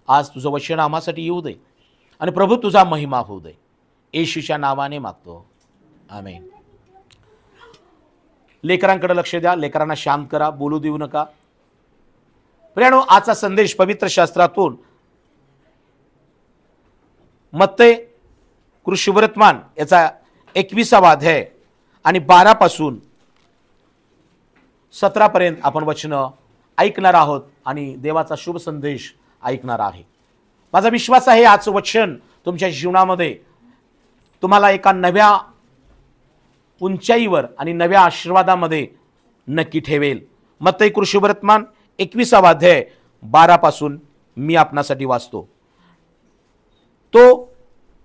आज तुझं वचन आम्हासाठी येऊ दे आणि प्रभू तुझा महिमा होऊ दे, येशूच्या नावाने मागतो, आमेन. लेकरांकडे लक्ष द्या, लेकरांना शांत करा, बोलू देऊ नका. प्रियानो, आजचा संदेश पवित्र शास्त्रातून मत्ते कृष्णवर्तमान याचा 21वा अध्याय आणि 12 पासून 17 पर्यंत आपण वचन ऐकणार आहोत आणि देवाचा शुभ संदेश ऐकणार आहे. माझा विश्वास आहे आजचं वचन तुमच्या जीवनामध्ये तुम्हाला एका नव्या उंचाईवर आणि नव्या आशीर्वादामध्ये नक्की ठेवेल. मत्ते कृष्णवर्तमान 21वा अध्याय 12 पासून मी आपणासाठी वाचतो. तो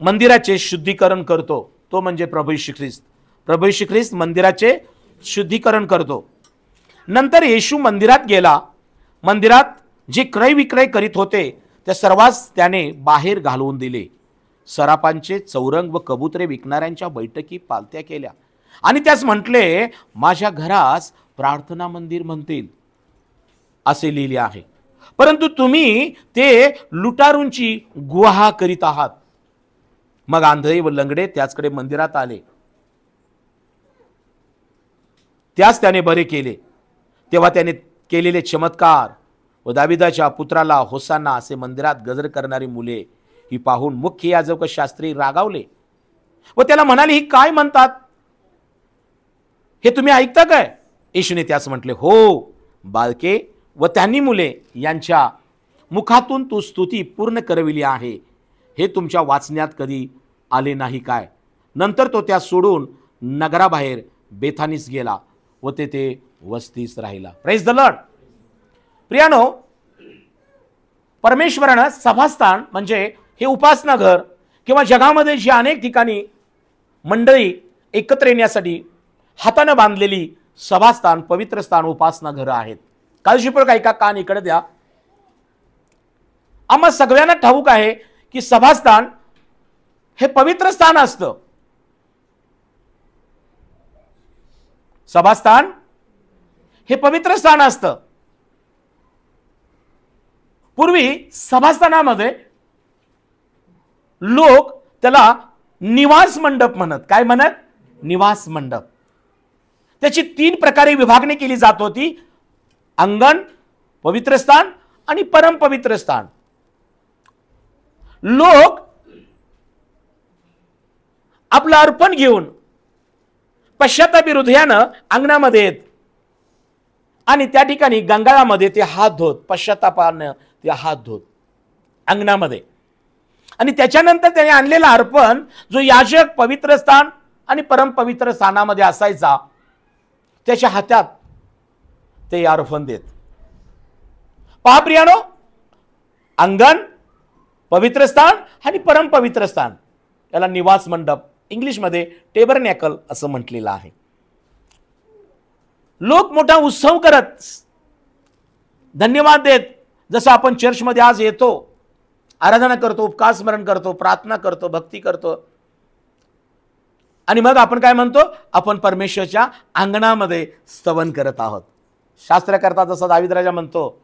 मंदिराचे शुद्धीकरण करतो, तो म्हणजे प्रभू येशू ख्रिस्त. प्रभू येशू ख्रिस्त मंदिराचे शुद्धीकरण करतो. नंतर येशू मंदिरात गेला. मंदिरात जे क्रय विक्रय करीत होते त्या सर्वांस त्याने बाहेर घालवून दिले. सरापांचे, चौरंग व कबुतरे विकणाऱ्यांच्या बैठकी पालत्या केल्या आणि त्यास म्हटले, माझ्या घरास प्रार्थना मंदिर म्हणतील असे लिहिले आहे, परंतु तुम्ही ते लुटारूंची गुहा करीत आहात. मग आंधळे व लंगडे त्याचकडे मंदिरात आले, त्यास त्याने बरे केले. तेव्हा त्याने केलेले चमत्कार व दाविदाच्या पुत्राला होसाना असे मंदिरात गजर करणारी मुले ही पाहून मुख्य याजक व शास्त्री रागावले व त्याला म्हणाले, ही काय म्हणतात, हे तुम्ही ऐकता काय? येशूने त्यास म्हटले, हो बालके व त्यांनी मुले यांच्या मुखातून तू स्तुती पूर्ण करविली आहे, हे तुमच्या वाचण्यात कधी आले नाही काय? नंतर तो त्या सोडून नगराबाहेर बेथानीस गेला व तेथे वस्तीस राहिला. Praise the Lord. प्रियानो, परमेश्वरानं सभास्थान म्हणजे हे उपासना घर किंवा जगामध्ये जी अनेक ठिकाणी मंडळी एकत्र येण्यासाठी हाताने बांधलेली सभास्थान, पवित्र स्थान, उपासना घरं आहेत. काळजीपूर्वक ऐका, कान इकडे द्या. आम्हा सगळ्यांना ठाऊक आहे की सभास्थान हे पवित्र स्थान असतं. सभास्थान हे पवित्र स्थान असतं. पूर्वी सभास्थानामध्ये लोक त्याला निवास मंडप म्हणत. काय म्हणत? निवास मंडप. त्याची 3 प्रकारे विभागणी केली जात होती: अंगण, पवित्र स्थान आणि परमपवित्र स्थान. लोक आपलं अर्पण घेऊन पश्चातापी हृदयानं अंगणामध्ये येत आणि त्या ठिकाणी गंगाळामध्ये ते हात धुत, पश्चातापानं ते हात धुत अंगणामध्ये. आणि त्याच्यानंतर त्याने आणलेला अर्पण जो याजक पवित्र स्थान आणि परमपवित्र स्थानामध्ये असायचा, त्याच्या हातात ते अर्पण देत. पहा प्रियानो, अंगण, पवित्र स्थान आणि परमपवित्र स्थान याला निवास मंडप, इंग्लिशमध्ये टेबरनॅकल असं म्हटलेलं आहे. लोक मोठा उत्सव करत, धन्यवाद देत, जसं आपण चर्चमध्ये आज येतो, आराधना करतो, उपकार स्मरण करतो, प्रार्थना करतो, भक्ती करतो आणि मग आपण काय म्हणतो? आपण परमेश्वरच्या अंगणामध्ये स्तवन करत आहोत. शास्त्रकर्ता जसा दावीद राजा म्हणतो,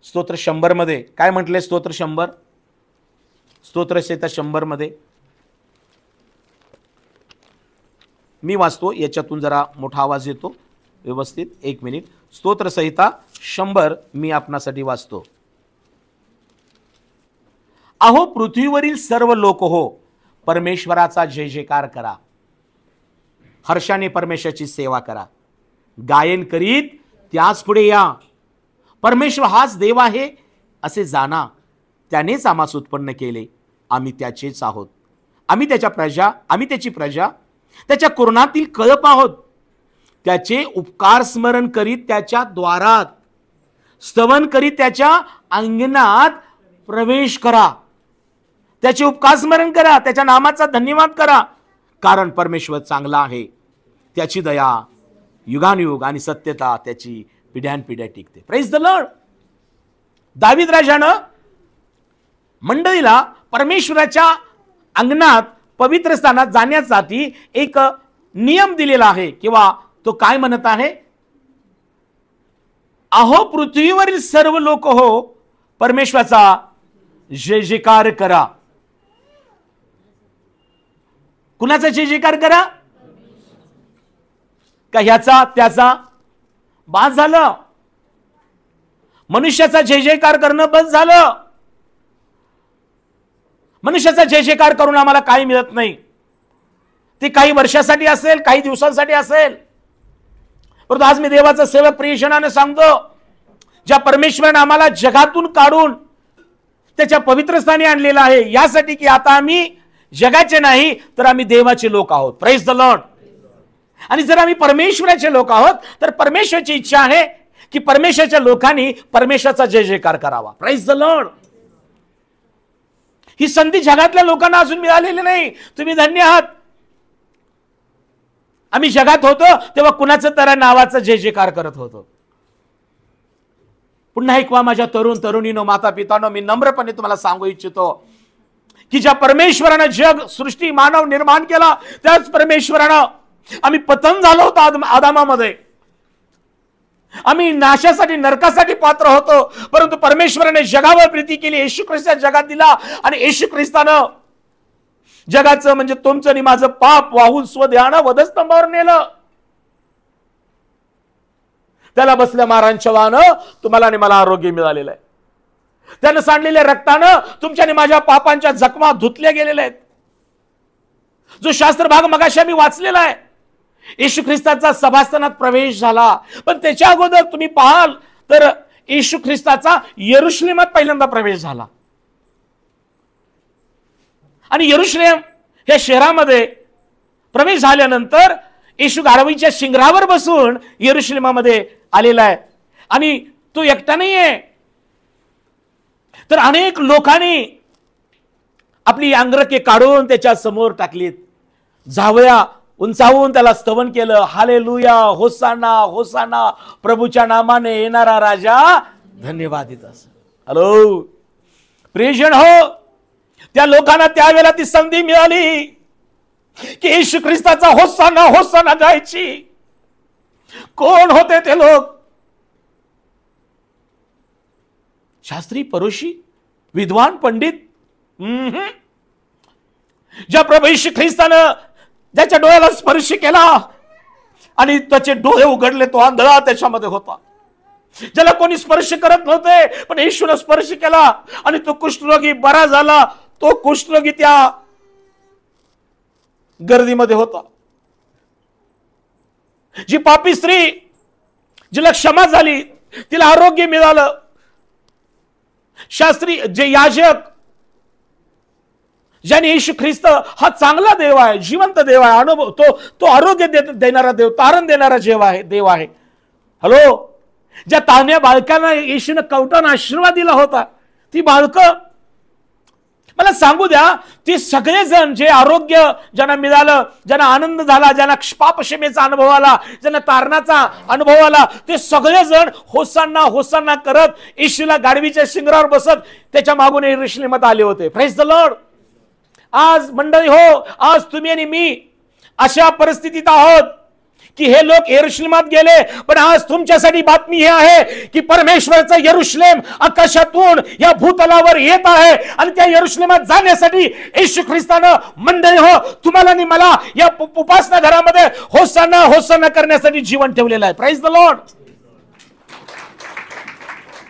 स्तोत्र 100 मध्ये काय म्हटले? स्तोत्र 100, स्तोत्रसंहिता 100 मध्ये मी वाचतो, याच्यातून जरा मोठा आवाज येतो व्यवस्थित. 1 मिनिट. स्तोत्रसंहिता 100 मी आपणासाठी वाचतो. अहो पृथ्वीवरील सर्व लोक हो, परमेश्वराचा जय जयकार करा. हर्षाने परमेश्वराची सेवा करा. गायन करीत त्याच पुढे या. परमेश्वर हाच देव आहे असे जाणा. त्यानेच आम्हास उत्पन्न केले, आम्ही त्याचेच आहोत. आम्ही त्याची प्रजा, त्याच्या कुरणातील कळप आहोत. त्याचे उपकार स्मरण करीत त्याच्या द्वारात, स्तवन करीत त्याच्या अंगणात प्रवेश करा. त्याचे उपकार स्मरण करा, त्याच्या नामाचा धन्यवाद करा, कारण परमेश्वर चांगला आहे. त्याची दया युगानुयुग आणि सत्यता त्याची पिढ्यानपिढ्या टिकते. Praise the Lord. दावीद राजानं मंडळीला परमेश्वराच्या अंगणात, पवित्र स्थानात जाण्यासाठी एक नियम दिलेला आहे. किंवा तो काय म्हणत आहे? अहो पृथ्वीवरील सर्व लोक हो, परमेश्वराचा जय जयकार करा. कुणाचा जय जयकार करा? का ह्याचा त्याचा? बाद झालं. मनुष्याचा जय जयकार करणं बंद झालं. मनुष्याचा जय जयकार करून आम्हाला काही मिळत नाही. ते काही वर्षासाठी असेल, काही दिवसांसाठी असेल. परंतु आज मी देवाचा सेवक प्रियजनाने सांगतो, ज्या परमेश्वराने आम्हाला जगातून काढून त्याच्या पवित्र स्थानी आणलेलं आहे, यासाठी की आता आम्ही जगाचे नाही तर आम्ही देवाचे लोक आहोत. Praise the Lord. आणि जर आम्ही परमेश्वराचे लोक आहोत तर परमेश्वराची इच्छा आहे की परमेश्वराच्या लोकांनी परमेश्वराचा जय जयकार करावा. Praise the Lord. ही संधी जगातल्या लोकांना अजून मिळालेली नाही. तुम्ही धन्य आहात. आम्ही जगात होतो तेव्हा कुणाचं तर नावाचं जय जयकार करत होतो. पुन्हा एकवा माझ्या तरुण तरुणीनो, माता पितानो, मी नम्रपणे तुम्हाला सांगू इच्छितो की ज्या परमेश्वरानं जग, सृष्टी, मानव निर्माण केला, त्याच परमेश्वरानं आम्ही पतन झालो होतो आदामामध्ये. आम्ही नाशासाठी, नरकासाठी पात्र होतो. परंतु परमेश्वराने जगावर प्रीती केली, येशू ख्रिस्त जगात दिला आणि येशू ख्रिस्तानं जगाचं म्हणजे तुमचं आणि माझं पाप वाहून स्वदेहानं वधस्तंभावर नेलं. त्याला बसल्या मारांच्या वाहनं तुम्हाला आणि मला आरोग्य मिळालेलं आहे. त्यानं सांडलेल्या रक्तानं तुमच्या आणि माझ्या पापांच्या जखमा धुतल्या गेलेल्या आहेत. जो शास्त्र भाग मगाशी आम्ही वाचलेला आहे, येशू ख्रिस्ताचा सभास्थानात प्रवेश झाला. पण त्याच्या अगोदर तुम्ही पाहाल तर येशू ख्रिस्ताचा यरुशलेमात पहिल्यांदा प्रवेश झाला. आणि यरुशलेम या शहरामध्ये प्रवेश झाल्यानंतर येशू गाढवाच्या शिंगरावर बसून यरुशलेमामध्ये आलेला आहे. आणि तो एकटा नाहीये, तर अनेक लोकांनी आपली अंगरखे काढून त्याच्या समोर टाकलीत. झावळ्या उंचावून त्याला स्तवन केलं. हालेलुया, होसाना होसाना, प्रभूच्या नामाने येणारा राजा धन्यवादित असेल. हॅलो प्रियजन हो, त्या लोकांना त्यावेळेला ती संधी मिळाली की येशू ख्रिस्ताचा होसाना होसाना गायची. कोण होते ते लोक? शास्त्री, परोशी, विद्वान, पंडित. ज्या प्रभू येशू ख्रिस्तानं ज्याच्या डोळ्याला स्पर्श केला आणि त्याचे डोळे उघडले, तो आंधळा त्याच्यामध्ये होता. ज्याला कोणी स्पर्श करत नव्हते पण येशूने स्पर्श केला आणि तो कुष्ठरोगी बरा झाला. तो कुष्ठरोगी त्या गर्दीमध्ये होता. जी पापी स्त्री, जिला क्षमा झाली, तिला आरोग्य मिळालं. शास्त्री, जे याजक, ज्याने येशू ख्रिस्त हा चांगला देव आहे, जिवंत देव आहे, अनुभव तो आरोग्य देणारा देव, तारण देणारा देव आहे. हॅलो, ज्या तान्या बालकांना येशूने कवटान आशीर्वाद दिला होता, ती बालकं मला सांगू द्या, ते सगळेजण जे आरोग्य ज्यांना मिळालं, ज्यांना आनंद झाला, ज्यांना पापक्षमेचा अनुभव आला, ज्यांना तारणाचा अनुभव आला, ते सगळेजण होसांना होसांना करत येशूला गाढवीच्या शिंगरावर बसत त्याच्या मागून यरुशलेमात आले होते. Praise the lord. आज मंडळी हो, आज तुम्ही आणि मी अशा परिस्थितीत आहोत की हे लोक यरुशलेमात गेले, पण आज तुमच्यासाठी बातमी ही आहे की परमेश्वराचा यरुशलेम आकाशातून या भूतलावर येत आहे. आणि त्या यरुशलेमात जाण्यासाठी येशू ख्रिस्तानं मंडळी हो, तुम्हाला आणि मला या उपासना घरामध्ये होसाना होसाना करण्यासाठी जीवन ठेवलेलं आहे. Praise the Lord.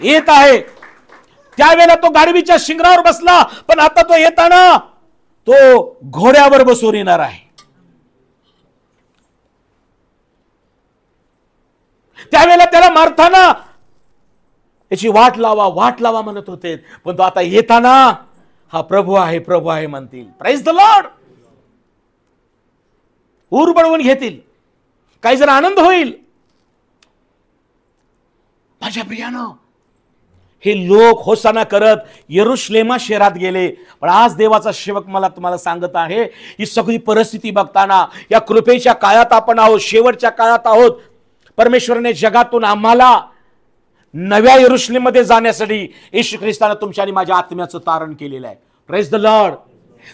येत आहे. त्यावेळेला तो गाढवीच्या शिंगरावर बसला, पण आता तो येताना तो घोड्यावर बसून येणार आहे. त्यावेळेला त्याला मारताना याची वाट लावा म्हणत होते, पण तो आता येताना हा प्रभू आहे म्हणतील. Praise the Lord. ऊर बळवून घेतील, काही जण आनंद होईल. माझ्या प्रियानो, हे लोक होसाना करत यरुशलेमा शहरात गेले. पण आज देवाचा सेवक मला तुम्हाला सांगत आहे, ही सगळी परिस्थिती बघताना या कृपेच्या काळात आपण आहोत, शेवटच्या काळात आहोत. परमेश्वराने जगातून आम्हाला नव्या यरुशलेममध्ये जाण्यासाठी येशू ख्रिस्ताने तुमच्या आणि माझ्या आत्म्याचं तारण केलेलं आहे. Praise the Lord.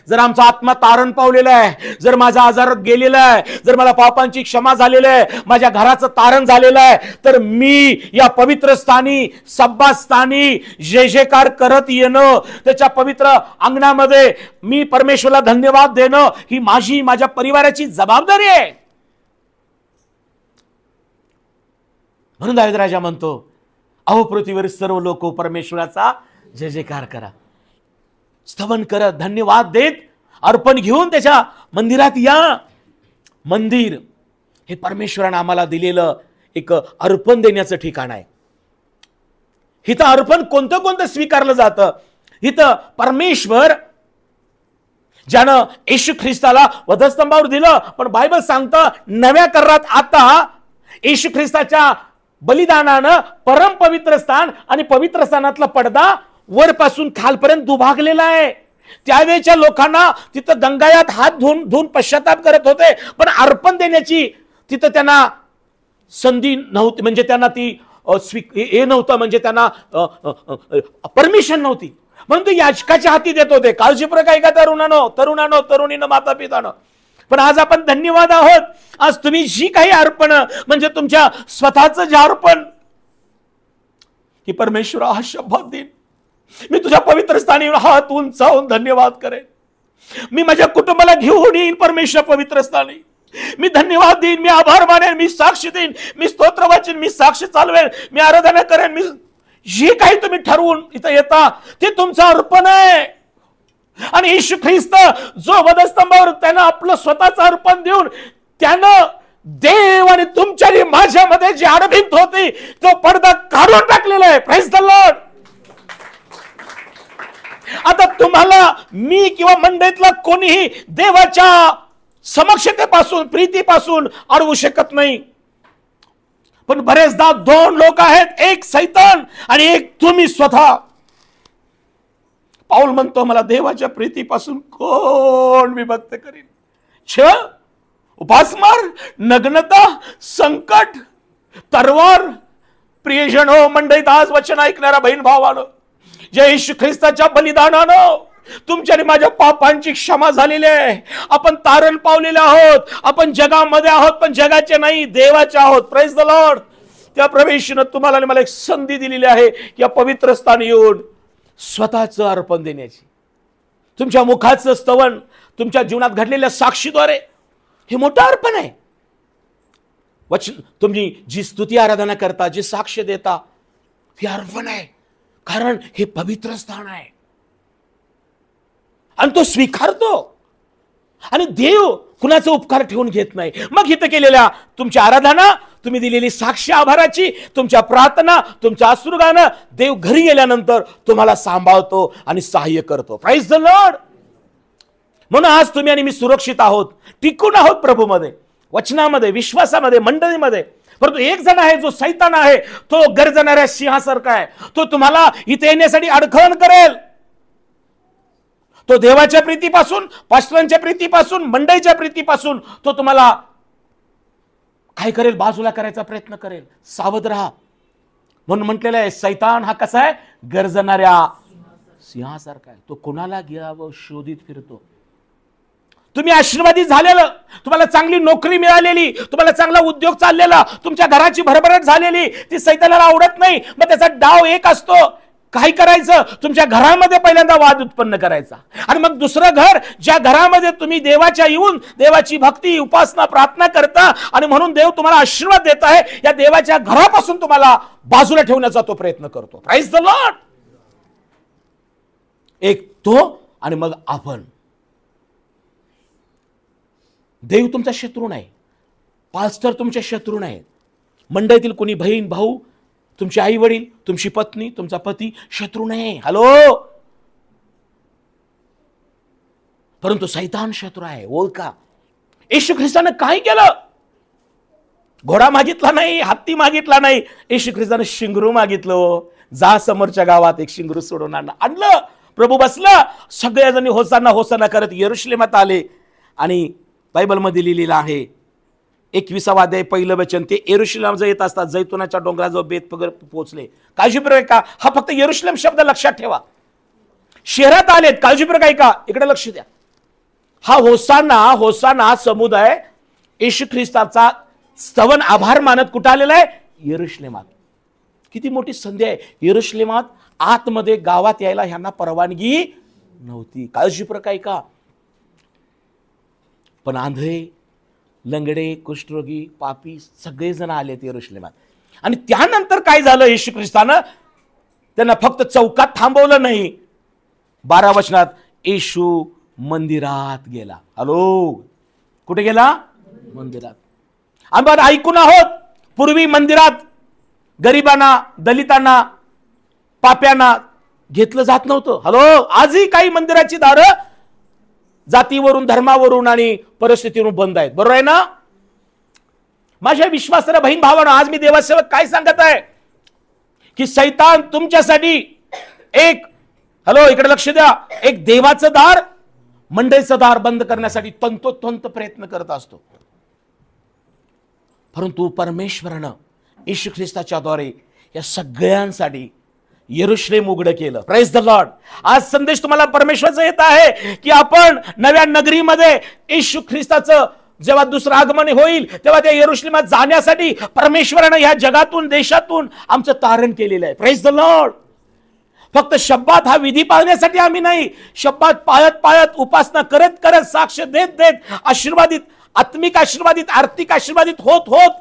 जर आमचा आत्मा तारण पावलेला आहे, जर माझा आजार गेलेला आहे, जर मला पापांची क्षमा झालेली आहे, माझ्या घराचं तारण झालेलं आहे, तर मी या पवित्र स्थानी, सब्बास्थानी जय जयकार करत येणं, त्याच्या पवित्र अंगणामध्ये मी परमेश्वराला धन्यवाद देणं, ही माझी, माझ्या परिवाराची जबाबदारी आहे. म्हणून दावीद राजा म्हणतो, अहो पृथ्वीवर सर्व लोक परमेश्वराचा जय जयकार करा, स्तवन करत, धन्यवाद देत, अर्पण घेऊन त्याच्या मंदिरात या. मंदिर हे परमेश्वराने आम्हाला दिलेलं एक अर्पण देण्याचं ठिकाण आहे. इथं अर्पण कोणतं कोणतं स्वीकारलं जातं? इथं परमेश्वर ज्यानं येशू ख्रिस्ताला वधस्तंभावर दिलं, पण बायबल सांगतं नव्या करारात आता येशू ख्रिस्ताच्या बलिदानानं परम पवित्र स्थान आणि पवित्र स्थानातला पडदा वरपासून खालपर्यंत दुभागलेला आहे. त्यावेळेच्या लोकांना तिथं गंगायात हात धुवून पश्चाताप करत होते, पण अर्पण देण्याची तिथं त्यांना संधी नव्हती, म्हणजे त्यांना ती हे नव्हतं, म्हणजे त्यांना परमिशन नव्हती, म्हणून ते याचकाच्या हाती देत होते. काळजीपूर्वक ऐका तरुणानो, तरुणीनं, माता पितानं. पण आज आपण धन्यवाद आहोत, आज तुम्ही जी काही अर्पण, म्हणजे तुमच्या स्वतःचं जे अर्पण, की परमेश्वरा हा शपथ देईन, मी तुझ्या पवित्र स्थानी हात उंचावून धन्यवाद करेन, मी माझ्या कुटुंबाला घेऊन येईन परमेश्वर पवित्र स्थानी, मी धन्यवाद देईन, मी आभार मानेन, मी साक्ष देईन, मी स्तोत्र वाचेन, मी साक्ष चालवेन, मी आराधना करेन, मी जे काही तुम्ही ठरवून इथं येता ते तुमचं अर्पण आहे. आणि येशू ख्रिस्त जो वधस्तंभावर त्यानं आपलं स्वतःचं अर्पण देऊन त्यानं देव आणि तुमच्या आणि माझ्यामध्ये जी अडभिंत होती तो पडदा काढून टाकलेला आहे. Praise the Lord. आता तुम्हाला मी किंवा मंडळीतला कोणीही देवाच्या समक्षतेपासून, प्रीतीपासून अडवू शकत नाही. पण बरेचदा दोन लोक आहेत, एक सैतान आणि एक तुम्ही स्वतः. पाऊल म्हणतो, मला देवाच्या प्रीतीपासून कोण विभक्त करीन? छळ, उपासमार, नग्नता, संकट, तरवार. प्रियजन हो, मंडळीत आज वचन ऐकणारा बहीण भावानं, जय येशू ख्रिस्ताच्या बलिदानानं तुमच्या आणि माझ्या पापांची क्षमा झालेली आहे. आपण तारण पावलेले आहोत, आपण जगामध्ये आहोत, पण जगाचे नाही, देवाचे आहोत. Praise the Lord. त्या प्रवेशानं तुम्हाला आणि मला एक संधी दिलेली आहे की या पवित्र स्थानी येऊन स्वतःचं अर्पण देण्याची. तुमच्या मुखाचं स्तवन, तुमच्या जीवनात घडलेल्या साक्षीद्वारे हे मोठं अर्पण आहे. वचन, तुम्ही जी स्तुती आराधना करता, जी साक्ष देता, हे अर्पण आहे, कारण हे पवित्र स्थान आहे आणि तो स्वीकारतो. आणि देव कुणाचा उपकार ठेवून घेत नाही. मग इथं केलेल्या तुमच्या आराधना, तुम्ही दिलेली साक्ष आभाराची, तुमच्या प्रार्थना, तुमच्या अश्रुगानं देव घरी गेल्यानंतर तुम्हाला सांभाळतो आणि सहाय्य करतो. Praise the lord. म्हणून आज तुम्ही आणि मी सुरक्षित आहोत, टिकून आहोत प्रभूमध्ये, वचनामध्ये, विश्वासामध्ये, मंडळीमध्ये. परंतु एक जण आहे जो सैतान आहे, तो गरजणाऱ्या सिंहासारखा आहे. तो तुम्हाला इथे येण्यासाठी अडखळण करेल. तो देवाच्या प्रीतीपासून, पास्टरांच्या प्रीतीपासून, मंडळीच्या प्रीतीपासून तो तुम्हाला काय करेल? बाजूला करायचा प्रयत्न करेल. सावध राहा. म्हणून म्हटलेलं आहे, सैतान हा कसा आहे? गरजणाऱ्या सिंहासारखा आहे. तो कुणाला घ्यावं शोधित फिरतो. तुम्ही आशीर्वादित झालेलं, तुम्हाला चांगली नोकरी मिळालेली, तुम्हाला चांगला उद्योग चाललेला, तुमच्या घराची भरभराट झालेली, ती सैतानाला आवडत नाही. मग त्याचा डाव एक असतो, काय करायचं? तुमच्या घरामध्ये पहिल्यांदा वाद उत्पन्न करायचा, आणि मग दुसरं घर, ज्या घरामध्ये तुम्ही देवाच्या येऊन देवाची भक्ती, उपासना, प्रार्थना करता, आणि म्हणून देव तुम्हाला आशीर्वाद देत आहे, या देवाच्या घरापासून तुम्हाला बाजूला ठेवण्याचा तो प्रयत्न करतो. Praise the lord. एक तो, आणि मग आपण. देव तुमचा शत्रू नाही, पास्टर तुमचे शत्रू नाही, मंडळीतील कोणी बहीण भाऊ, तुमचे आई वडील, तुमची पत्नी, तुमचा पती शत्रू नाही. हॅलो. परंतु सैतान शत्रू आहे, ओळखा. येशू ख्रिस्तानं काय केलं? घोडा मागितला नाही, हत्ती मागितला नाही, येशू ख्रिस्तानं शिंगरू मागितलं. जा समोरच्या गावात एक शिंगरू सोडून आणलं. प्रभू बसला, सगळ्याजणी होसाना होसाना करत यरुशलेमात आले. आणि बायबलमध्ये लिहिलेलं आहे 21वा अध्याय पहिलं वचन, ते यरुशलेम येत असतात, जैतुनाच्या डोंगराजवळ बेतपगर पोहोचले. काळजीपूर्वक ऐका, हा फक्त यरुशलेम शब्द लक्षात ठेवा. शहरात आलेत, काळजीपूर्वक ऐका, इकडे लक्ष द्या. हा होसाना होसाना समुदाय येशू ख्रिस्ताचा स्तवन आभार मानत कुठं आलेला आहे? यरुशलेमात. किती मोठी संधी आहे. यरुशलेमात आतमध्ये गावात यायला ह्यांना परवानगी नव्हती. काळजीपूर्वक ऐका. पण आंधळे, लंगडे, कुष्ठरोगी, पापी सगळेजण आलेत यरुशलेमात. आणि त्यानंतर काय झालं? येशू ख्रिस्तानं त्यांना फक्त चौकात थांबवलं नाही. 12 वचनात येशू मंदिरात गेला. हॅलो, कुठे गेला? मंदिरात. आम्ही ऐकून आहोत, पूर्वी मंदिरात गरिबांना, दलितांना, पाप्यांना घेतलं जात नव्हतं. हॅलो, आजही काही मंदिराची दारं जातीवरून, धर्मावरून आणि परिस्थितीवरून बंद आहेत. बरोबर आहे ना? माझ्या विश्वासाला बहीण भावांनो, आज मी देवासेवक काय सांगत आहे की सैतान तुमच्यासाठी एक, हॅलो इकडे लक्ष द्या, एक देवाचं दार, मंडईचं दार बंद करण्यासाठी तंतोतंत प्रयत्न करत असतो. परंतु परमेश्वरानं येशू ख्रिस्ताच्या द्वारे या सगळ्यांसाठी यरुशलेम उघडं केलं. Praise the lord. आज संदेश तुम्हाला परमेश्वराचा येत आहे की आपण नव्या नगरीमध्ये येशू ख्रिस्ताचं जेव्हा दुसरं आगमन होईल तेव्हा त्या यरुशलेमात जाण्यासाठी परमेश्वरानं या जगातून, देशातून आमचं तारण केलेलं आहे. Praise the Lord. फक्त शब्दात हा विधी पाळण्यासाठी आम्ही नाही, शब्दात पाळत पाळत, उपासना करत करत, साक्ष देत देत, आशीर्वादित, आत्मिक आशीर्वादित, आर्थिक आशीर्वादित होत होत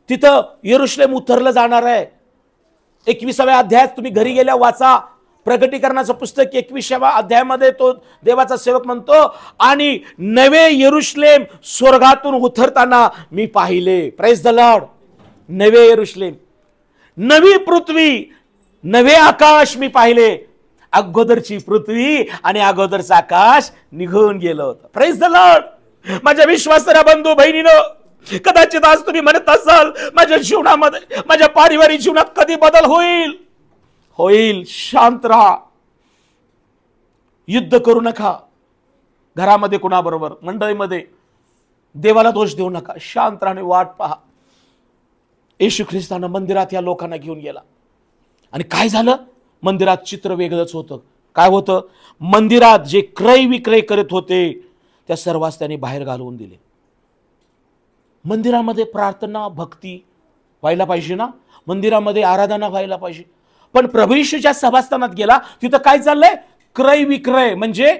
तिथं यरुशलेम उतरलं जाणार आहे. 21व्या अध्यायात तुम्ही घरी गेल्या वाचा. प्रकटीकरणाचं पुस्तक 21व्या अध्यायामध्ये तो देवाचा सेवक म्हणतो, आणि नवे यरुशलेम स्वर्गातून उतरताना मी पाहिले. Praise the Lord. नवे यरुशलेम, नवी पृथ्वी, नवे आकाश मी पाहिले. अगोदरची पृथ्वी आणि अगोदरचं आकाश निघून गेलं होतं. Praise the Lord. माझ्या विश्वासाच्या बंधू बहिणीनो, कदाचित आज तुम्ही म्हणत असाल माझ्या जीवनामध्ये, माझ्या पारिवारिक जीवनात कधी बदल होईल? होईल. शांत राहा. युद्ध करू नका. घरामध्ये कुणाबरोबर, मंडळीमध्ये देवाला दोष देऊ नका. शांत राहणे, वाट पहा. येशू ख्रिस्तानं मंदिरात या लोकांना घेऊन गेला. आणि काय झालं? मंदिरात चित्र वेगळंच होतं. काय होतं? मंदिरात जे क्रय विक्रय करत होते त्या सर्वांस त्यांनी बाहेर घालवून दिले. मंदिरामध्ये प्रार्थना, भक्ती व्हायला पाहिजे ना, मंदिरामध्ये आराधना व्हायला पाहिजे. पण प्रभू येशूच्या सभास्थानात गेला, तिथं काय चाललंय? क्रय विक्रय, म्हणजे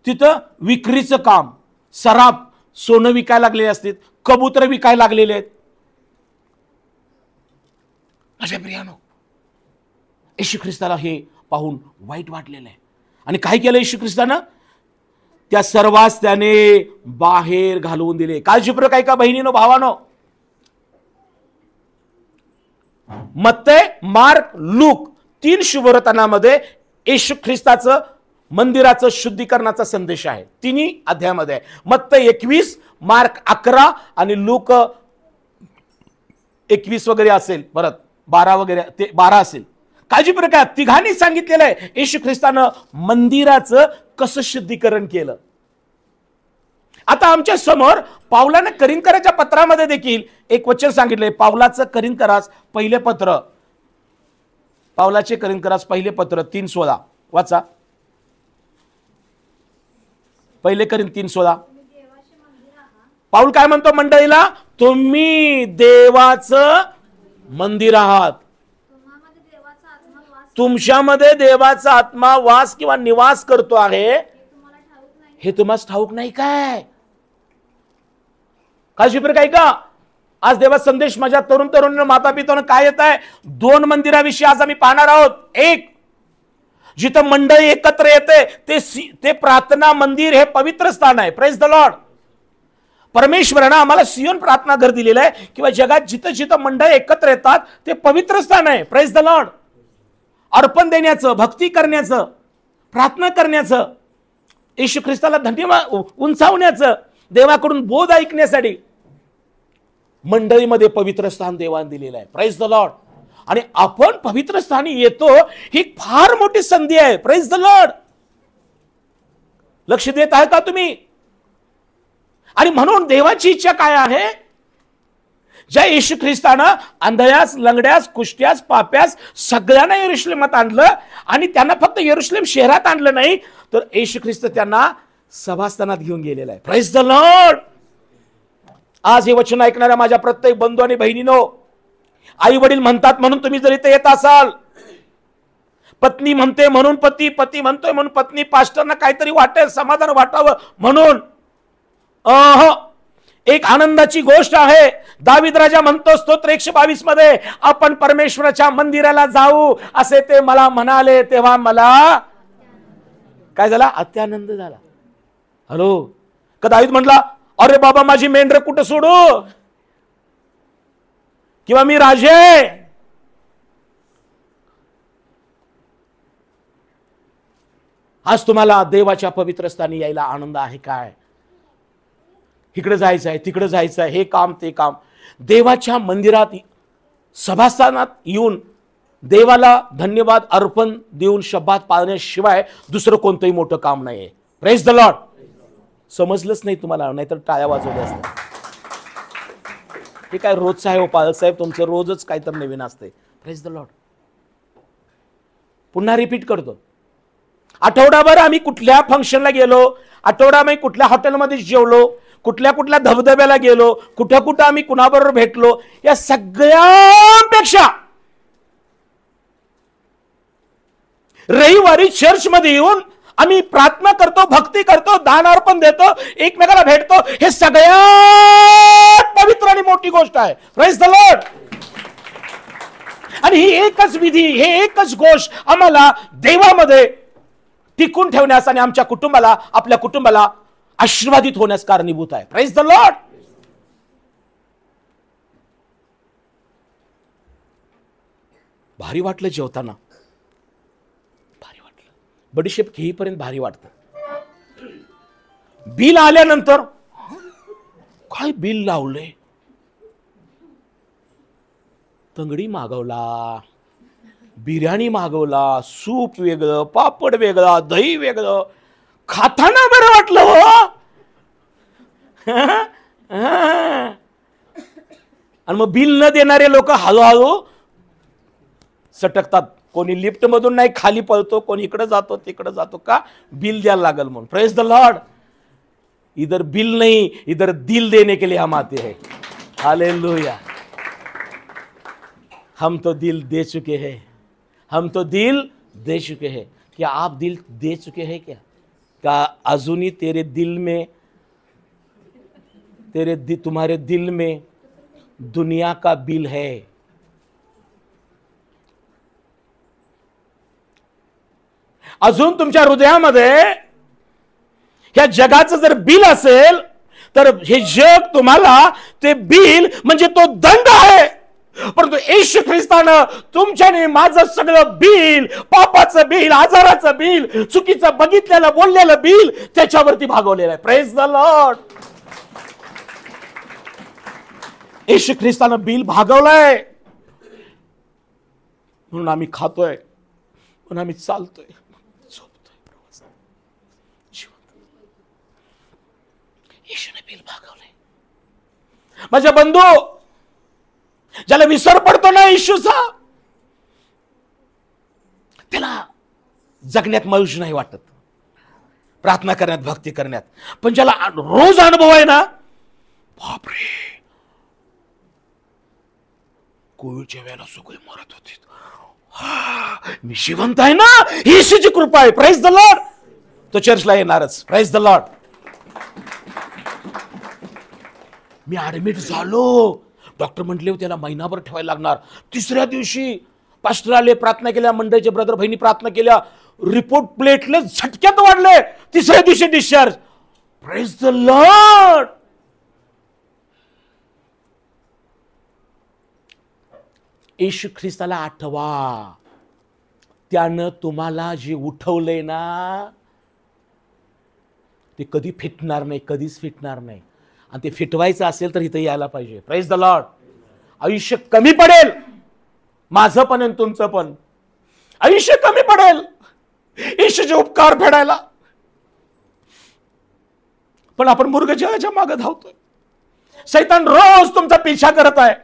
तिथं विक्रीचं काम. सराफ, सोनं विकायला लागलेले असतात, कबूतर विकायला लागलेले आहेत. माझ्या प्रियानो, येशू ख्रिस्ताला हे पाहून वाईट वाटलेलं आहे. आणि काय केलं येशू ख्रिस्तानं? त्या सर्वांस त्याने बाहेर घालवून दिले. काळजीपूर्वक ऐका बहिणीनो, भावानो. मत्तै, मार्क, लूक 3 शुभवर्तनामध्ये येशू ख्रिस्ताचं मंदिराचं शुद्धीकरणाचा संदेश आहे. 3 अध्यायामध्ये आहे. मत्तै 21, मार्क 11 आणि लूक 21 वगैरे असेल, परत 12 वगैरे, ते 12 असेल. काळजीपूर्वक तिघांनी सांगितलेलं आहे येशू ख्रिस्तानं मंदिराचं कसं शुद्धीकरण केलं. आता आमच्या समोर पावलानं करिंथकराच्या पत्रामध्ये देखील एक वचन सांगितलंय. पावलाचं करिंथकरास पहिले पत्र, पावलाचे करिंथकरास पहिले पत्र 3:16 वाचा. पहिले करिंथ 3:16. पाऊल काय म्हणतो मंडळीला? तुम्ही देवाचं मंदिर आहात. तुमच्यामध्ये देवाचा आत्मा वास किंवा निवास करतो आहे हे तुम्हाला ठाऊक नाही काय? काळजीपूर्वक ऐका. आज देवा संदेश माझ्या तरुण तरुण माता पितांना काय येत आहे? 2 मंदिराविषयी आज आम्ही पाहणार आहोत. एक, जिथं मंडळी एकत्र येते ते प्रार्थना मंदिर, हे पवित्र स्थान आहे. Praise the Lord. परमेश्वरानं आम्हाला सियोन प्रार्थना घर दिलेलं आहे किंवा जगात जिथं जिथं मंडळी एकत्र येतात ते पवित्र स्थान आहे. Praise the Lord. अर्पण देण्याचं, भक्ती करण्याचं, प्रार्थना करण्याचं, येशू ख्रिस्ताला धन्यवाद उंचावण्याचं, देवाकडून बोध ऐकण्यासाठी मंडळीमध्ये पवित्र स्थान देवाने दिलेलं आहे. Praise the Lord. आणि आपण पवित्र स्थानी येतो, ही फार मोठी संधी आहे. Praise the Lord. लक्ष देत आहे का तुम्ही? आणि म्हणून देवाची इच्छा काय आहे? ज्या येशू ख्रिस्तानं अंधयास, लंगड्यास, कुष्ट्यास, पाप्यास सगळ्यांना यरुशलेमात आणलं आणि त्यांना फक्त यरुशलेम शहरात आणलं नाही, तर येशू ख्रिस्त त्यांना सभास्थानात घेऊन गेलेला आहे. Praise the lord. आज हे वचन ऐकणाऱ्या माझ्या प्रत्येक बंधू आणि बहिणीनो, आई वडील म्हणतात म्हणून तुम्ही जर इथे येत असाल, पत्नी म्हणते म्हणून पती, पती म्हणतोय म्हणून पत्नी, पास्टरना काहीतरी वाटेल, समाधान वाटावं म्हणून, एक आनंदाची गोष्ट आहे. दावीद राजा म्हणतो स्तोत्र 122 मध्ये, आपण परमेश्वराच्या मंदिराला जाऊ असे ते मला म्हणाले, तेव्हा मला काय झाला? अत्यानंद झाला. हॅलो, का दावीद म्हटला अरे बाबा माझी मेंढर कुठं सोडू, किंवा मी राजे? आज तुम्हाला देवाच्या पवित्र स्थानी यायला आनंद आहे काय? इकडे जायचं आहे, तिकडे जायचं आहे, हे काम ते काम. देवाच्या मंदिरात सभास्थानात येऊन देवाला धन्यवाद अर्पण देऊन शब्दात पाळण्याशिवाय दुसरं कोणतंही मोठं काम नाहीये. Praise the Lord. समजलंच नाही तुम्हाला, नाहीतर टाळ्या वाजवल्या असत्या. हे काय रोजचं आहे हो पालसाहेब, तुमचं रोजच काहीतरी नवीन असते. Praise the Lord. पुन्हा रिपीट करतो. आठवडाभर आम्ही कुठल्या फंक्शनला गेलो, आठवडाभर कुठल्या हॉटेलमध्ये जेवलो, कुठल्या कुठल्या धबधब्याला गेलो, कुठं कुठं आम्ही कुणाबरोबर भेटलो, या सगळ्यांपेक्षा रविवारी चर्चमध्ये येऊन आम्ही प्रार्थना करतो, भक्ती करतो, दान अर्पण देतो, एकमेकाला भेटतो, हे सगळ्यात पवित्र आणि मोठी गोष्ट आहे. Praise the Lord. आणि ही एकच विधी, हे एकच गोष्ट आम्हाला देवामध्ये टिकून ठेवण्यास आणि आमच्या कुटुंबाला, आपल्या कुटुंबाला आशीर्वादित होण्यास कारणीभूत आहे. Praise the Lord. भारी वाटलं जेवताना, भारी वाटलं. बडीशेप घेईपर्यंत भारी वाटतं. बिल आल्यानंतर काय बिल लावले, तंगडी मागवला, बिर्याणी मागवला, सूप वेगळं, पापड वेगळा, दही वेगळं, खाताना बरं वाटलं हो. आणि मग बिल न देणारे लोक हळूहळू सटकतात. कोणी लिफ्ट मधून नाही खाली पळतो, कोणी इकडे जातो तिकडे जातो, का बिल द्यायला लागल म्हणून. Praise the Lord. इधर बिल नहीं, इधर दिल देने के लिए हम आते हैं. हालेलुया. हम तो दिल दे चुके हैं, हम तो दिल दे चुके हैं. क्या आप दिल दे चुके हैं क्या? अजूनी तेरे दिल में, तुम्हारे दिल में दुनिया का बिल है. अजून तुमच्या हृदयामध्ये ह्या जगाचं जर बिल असेल तर हे जग तुम्हाला ते बिल म्हणजे तो दंड आहे. परंतु येशू ख्रिस्तानं तुमच्याने माझं सगळं बिल, पापाचं बिल, आजाराचं बिल, चुकीचं बघितलेलं बोललेलं बिल त्याच्यावरती भागवलेलं आहे. Praise the Lord. येशू ख्रिस्तानं बिल भागवलंय म्हणून आम्ही खातोय, म्हणून आम्ही चालतोय, झोपतोय, येशूने बिल भागवलंय. माझ्या बंधू, ज्याला विसर पडतो ना येशूचा, त्याला जगण्यात मौज नाही वाटत, प्रार्थना करण्यात, भक्ती करण्यात. पण ज्याला रोज अनुभव आहे ना, बापरे, कोविडच्या वेळेला सगळे मरत होते, मी जिवंत आहे ना, ही येशूची कृपा आहे. Praise the Lord. तो चर्चला येणारच. Praise the Lord. Me admit झालो, डॉक्टर म्हटले त्याला महिनाभर ठेवायला लागणार. तिसऱ्या दिवशी पास्टर आले, प्रार्थना केल्या, मंडळीचे ब्रदर बहिणी प्रार्थना केल्या, रिपोर्ट प्लेटलेट झटक्यात वाढले, तिसऱ्या दिवशी डिस्चार्ज. Praise the Lord. येशू ख्रिस्ताला आठवा, त्यानं तुम्हाला जे उठवलंय ना ते कधी फिटणार नाही, कधीच फिटणार नाही. आणि ते फिटवायचं असेल तर इथं यायला पाहिजे. Praise the Lord. आयुष्य कमी पडेल, माझं पण आणि तुमचं पण आयुष्य कमी पडेल येशूचे उपकार फेडायला, पण आपण मूर्ख जगाच्या मागे धावतोय. शैतान रोज तुमचा पिछा करत आहे.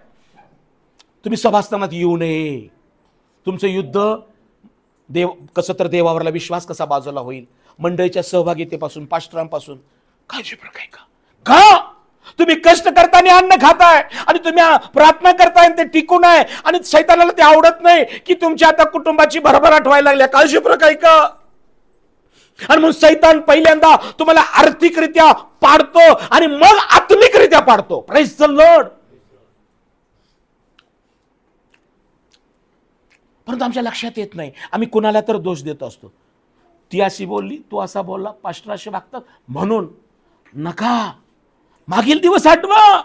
तुम्ही सभास्थानात येऊ नये. तुमचं युद्ध कसं तर देवावरला विश्वास कसा बाजूला होईल, मंडळीच्या सहभागितेपासून, पास्टरांपासून. काळजीपूर्वक ऐका. का तुम्ही कष्ट करताना अन्न खाताय आणि तुम्ही प्रार्थना करताय ते टिकून आहे आणि शैतानाला ते आवडत नाही की तुमच्या आता कुटुंबाची भरभराट व्हायला लागली. काळजीपूर्वक ऐका. आणि मग शैतान पहिल्यांदा तुम्हाला आर्थिकरित्या पाडतो आणि मग आत्मिकरित्या पाडतो. Praise the Lord. परंतु आमच्या लक्षात येत नाही, आम्ही कुणाला तर दोष देत असतो. ती अशी बोलली, तू असा बोलला, पास्टर असे वागतात म्हणून. नका. मागील दिवस आठवा.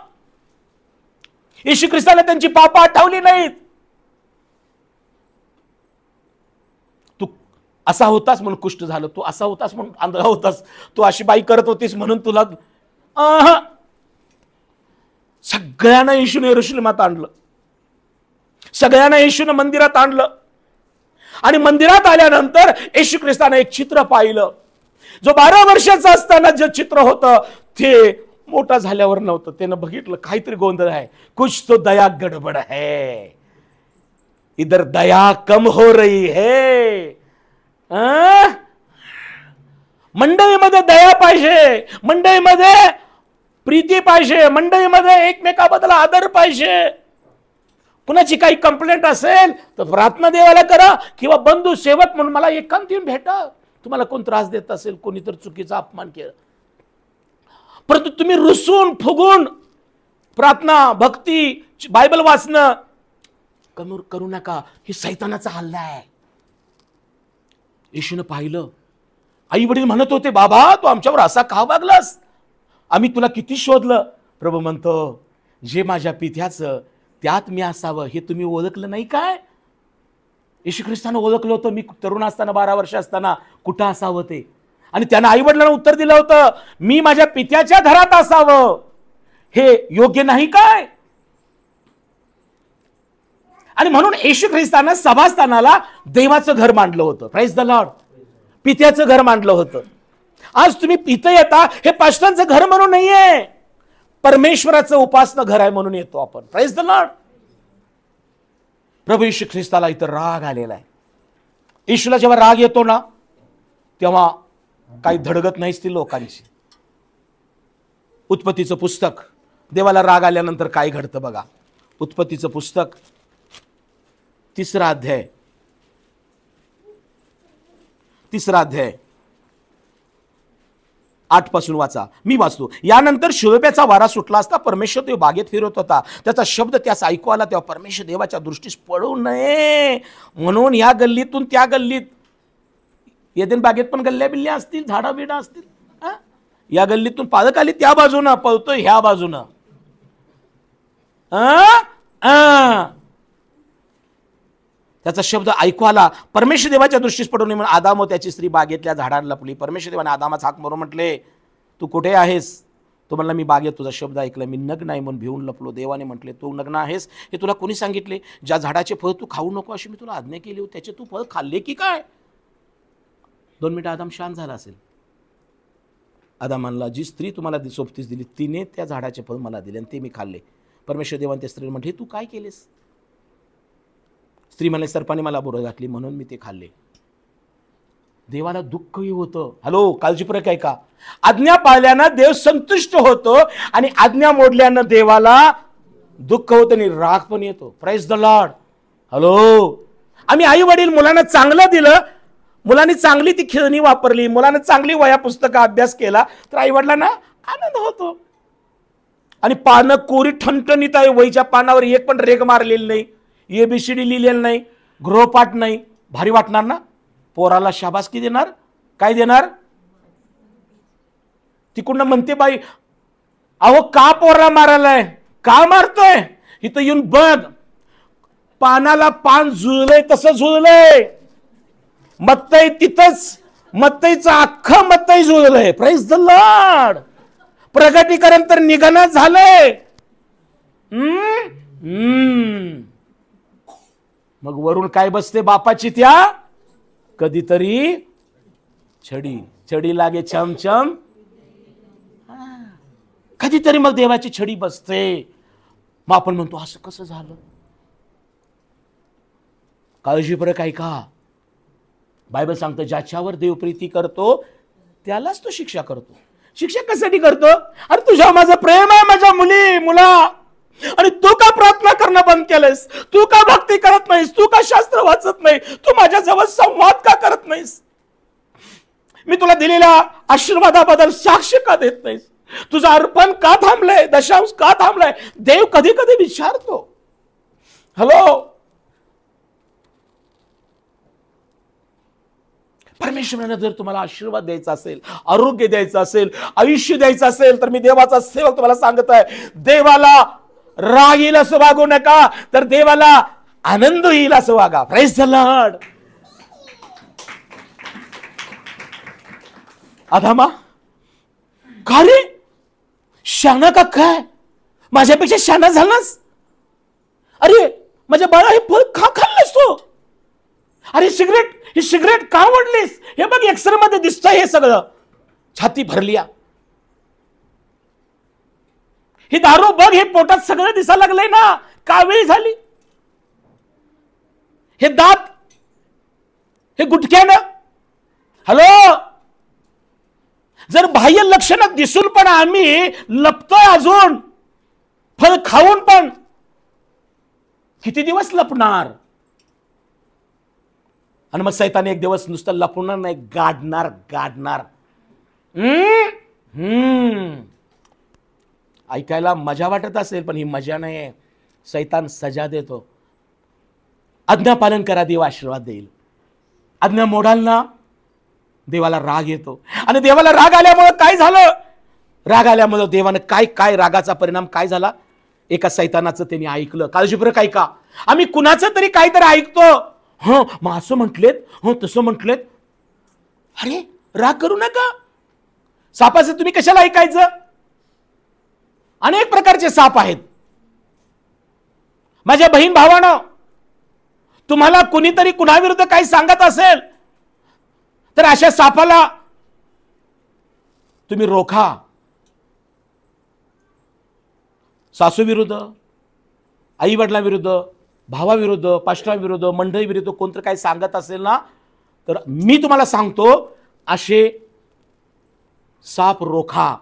येशू ख्रिस्ताने त्यांची पाप आठवली नाहीत. तू असा होतास म्हणून कुष्ठ झालं, तू असा होतास म्हणून आंधळा होतास, तू अशी बाई करत होतीस म्हणून तुला. सगळ्यांना येशूने यरूशलेमात आणलं, सगळ्यांना येशूने मंदिरात आणलं. आणि मंदिरात आल्यानंतर येशू ख्रिस्ताने एक चित्र पाहिलं. जो 12 वर्षाचा असताना जे चित्र होतं ते मोठा झाल्यावर नव्हतं. त्यानं बघितलं काहीतरी गोंधळ आहे. कुछ तो दया गडबड है, इधर दया कम हो रही है. मंडळीमध्ये दया पाहिजे, मंडळीमध्ये प्रीती पाहिजे, मंडळीमध्ये एकमेकाबद्दल आदर पाहिजे. कुणाची काही कंप्लेंट असेल तर प्रार्थना देवाला करा किंवा बंधू सेवक म्हणून मला एकांत येऊन भेटा. तुम्हाला कोण त्रास देत असेल, कोणी तर चुकीचा अपमान केला, परंतु तुम्ही रुसून फुगून प्रार्थना, भक्ती, बायबल वाचणं करू नका. हे शैतानाचा हल्ला आहे. येशूने पाहिलं. आई वडील म्हणत होते, बाबा तू आमच्यावर असा का वागलास, आम्ही तुला किती शोधलं. प्रभू म्हणतो, जे माझ्या पित्याचं त्यात मी असावं हे तुम्ही ओळखलं नाही काय. येशू ख्रिस्तानं ओळखलं होतं मी तरुण असताना, 12 वर्ष असताना कुठं असावं ते. आणि त्यानं आई वडिलांना उत्तर दिलं होतं, मी माझ्या पित्याच्या घरात असावं हे योग्य नाही काय. आणि म्हणून येशू ख्रिस्तानं सभास्थानाला देवाचं घर मांडलं होतं. Praise the Lord. पित्याचं घर मांडलं होतं. आज तुम्ही इथं येता हे पास्टरांचं घर म्हणून नाहीये, परमेश्वराचं उपासना घर आहे म्हणून येतो आपण. Praise the Lord. प्रभू येशू ख्रिस्ताला इथं राग आलेला आहे. येशूला जेव्हा राग येतो ना तेव्हा काही धडगत नाहीच ती लोकांची. उत्पत्तीचं पुस्तक, देवाला राग आल्यानंतर काय घडतं बघा. उत्पत्तीचं पुस्तक 3रा अध्याय, 3रा अध्याय 8 पासून वाचा. मी वाचतो. यानंतर शिलोप्याचा वारा सुटला असता परमेश्वर देव बागेत फिरत होता. त्याचा शब्द त्यास ऐकू आला तेव्हा परमेश्वर देवाच्या दृष्टीस पडू नये म्हणून या गल्लीतून त्या गल्लीत, येदेन बागेत पण गल्ल्या बिल्ल्या असतील, झाडा बिडा असतील, या गल्लीतून पालक आली त्या बाजूनं, पळतोय ह्या बाजूनं. त्याचा शब्द ऐकू आला, परमेश्वर देवाच्या दृष्टीस पडू नये म्हणून आदाम व त्याची स्त्री बागेतल्या झाडाला लपली. परमेश्वर देवाने आदामाचा हाक मारून म्हटले, तू कुठे आहेस. तो म्हणला, मी बागेत तुझा शब्द ऐकला, मी नग्न आहे म्हणून भिवून लपलो. देवाने म्हटले, तू नग्न आहेस हे तुला कोणी सांगितले. ज्या झाडाचे फळ तू खाऊ नको अशी मी तुला आज्ञा केली होती त्याचे तू फळ खाल्ले की काय. 2 मिनिटं आदाम शांत झाला असेल. आदाम म्हणला, जी स्त्री तुम्हाला सोबतीस दिली तिने त्या झाडाचे फळ मला दिले आणि ते मी खाल्ले. परमेश्वर देवाने त्या स्त्रीला म्हटले, तू काय केलेस. स्त्री म्हणे, सर्पाने मला बोरं घातली म्हणून मी ते खाल्ले. देवाला दुःखही होतं. हॅलो, काळजीपूर्वक ऐका. आज्ञा पाळल्यानं देव संतुष्ट होतो आणि आज्ञा मोडल्यानं देवाला दुःख होतं आणि राग पण येतो. Praise the Lord. हॅलो, आम्ही आई वडील मुलांना चांगलं दिलं, मुलांनी चांगली ती खेळणी वापरली, मुलांना चांगली वया पुस्तकं अभ्यास केला तर आई वडिलांना आनंद होतो. आणि पानं कोरी ठणठणीत आहे, वहीच्या पानावर एक पण रेग मारलेली नाही, ABCD लिहिलेलं नाही, गृहपाठ नाही. भारी वाटणार ना. पोराला शाबासकी देणार. काय देणार. तिकडनं म्हणते बाई, अहो का पोरा मारायलाय, का मारतोय, इथं येऊन बघ. पानाला पान झुळलंय तसं झुळलंय. मत्तई तिथंच, मत्तईचं अख्खं मत्तई झुळलंय. Praise the Lord. प्रगतीकरण तर निघणं झालंय. मग वरून काय बसते बापाची त्या, कधीतरी छडी, छडी लागे चमचम. कधीतरी मग देवाची छडी बसते. मग आपण म्हणतो असं कसं झालं. काळजीपूर्वक ऐका. बायबल सांगतं, ज्याच्यावर देव प्रीती करतो त्यालाच तो शिक्षा करतो. शिक्षा कशासाठी करतो? अरे तुझ्या माझं प्रेम आहे माझ्या मुला, आणि तू का प्रार्थना करणं बंद केलंस? तू का भक्ती करत नाहीस? तू का शास्त्र वाचत नाही? तू माझ्याजवळ संवाद का करत नाहीस? मी तुला दिलेल्या आशीर्वादाबद्दल साक्ष का देत नाहीस? तुझं अर्पण का थांबलंय? दशांश का थांबलाय? देव कधी कधी विचारतो. हॅलो, परमेश्वराने जर तुम्हाला आशीर्वाद द्यायचा असेल, आरोग्य द्यायचं असेल, आयुष्य द्यायचं असेल, तर मी देवाचा सेवक तुम्हाला सांगत आहे, देवाला राग येईल असं वागू नका, तर देवाला आनंद येईल असं वागा. Praise the Lord. आदामा, का रे शाना का काय? माझ्यापेक्षा शाना झालास? अरे माझ्या बाळा, हे फळ का खाल्लंस तू? अरे ही सिगरेट का ओढलीस? हे बघ एक्सरे मध्ये दिसतंय हे सगळं. छाती भरलिया. ही दारू बघ, हे पोटात सगळं दिसायला लागलंय ना. कावेळी झाली. हे दात, हे गुटख्यानं. हॅलो, जर बाह्य लक्षणात दिसून पण आम्ही लपतोय अजून, फळ खाऊन पण किती दिवस लपणार? आणि मग सैतान एक दिवस नुसतं लपणार नाही, गाडणार. ऐकायला मजा वाटत असेल, पण ही मजा नाही. सैतान सजा देतो. आज्ञा पालन करा, देव आशीर्वाद देईल. आज्ञा मोडाल ना, देवाला राग येतो. आणि देवाला राग आल्यामुळे काय झालं? राग आल्यामुळे देवानं काय रागाचा परिणाम काय झाला? एका सैतानाचं त्यांनी ऐकलं. काळजीपूर्वक ऐका. आम्ही कुणाचं तरी काहीतरी ऐकतो. हो मग असं म्हटलेत, हो तसं म्हटलेत. अरे राग करू नका. सापाचं तुम्ही कशाला ऐकायचं? अनेक प्रकारचे साप आहेत. माझ्या बहीण भावानं, तुम्हाला कुणीतरी कुणाविरुद्ध काही सांगत असेल तर अशा सापाला तुम्ही रोखा. सासू विरुद्ध, आई वडिलांविरुद्ध, भावाविरुद्ध, पास्टराविरुद्ध, मंडळीविरुद्ध कोणतं काही सांगत असेल ना, तर मी तुम्हाला सांगतो, असे साप रोखा.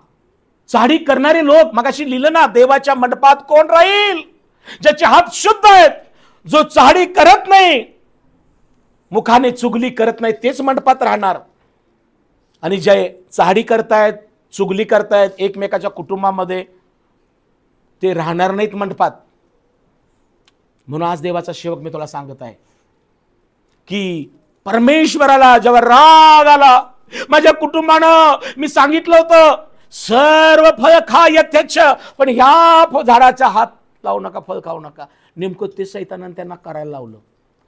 चाडी करणारे लोक, मगाशी लिहिलं ना, देवाच्या मंडपात कोण राहील? ज्याचे हात शुद्ध आहेत. जो चाडी करत नाही, मुखाने चुगली करत नाही, तेच मंडपात राहणार. आणि जे चाडी करतायत, चुगली करतायत एकमेकाच्या कुटुंबामध्ये, ते राहणार नाहीत मंडपात. म्हणून आज देवाचा सेवक मी तुला सांगत आहे की परमेश्वराला जेव्हा राग आला, माझ्या कुटुंबानं, मी सांगितलं होतं सर्व फळ खा यथेच्छ, पण ह्या झाडाचा हात लावू नका, फळ खाऊ नका. नेमकं ते सैतानाने त्यांना करायला लावलं.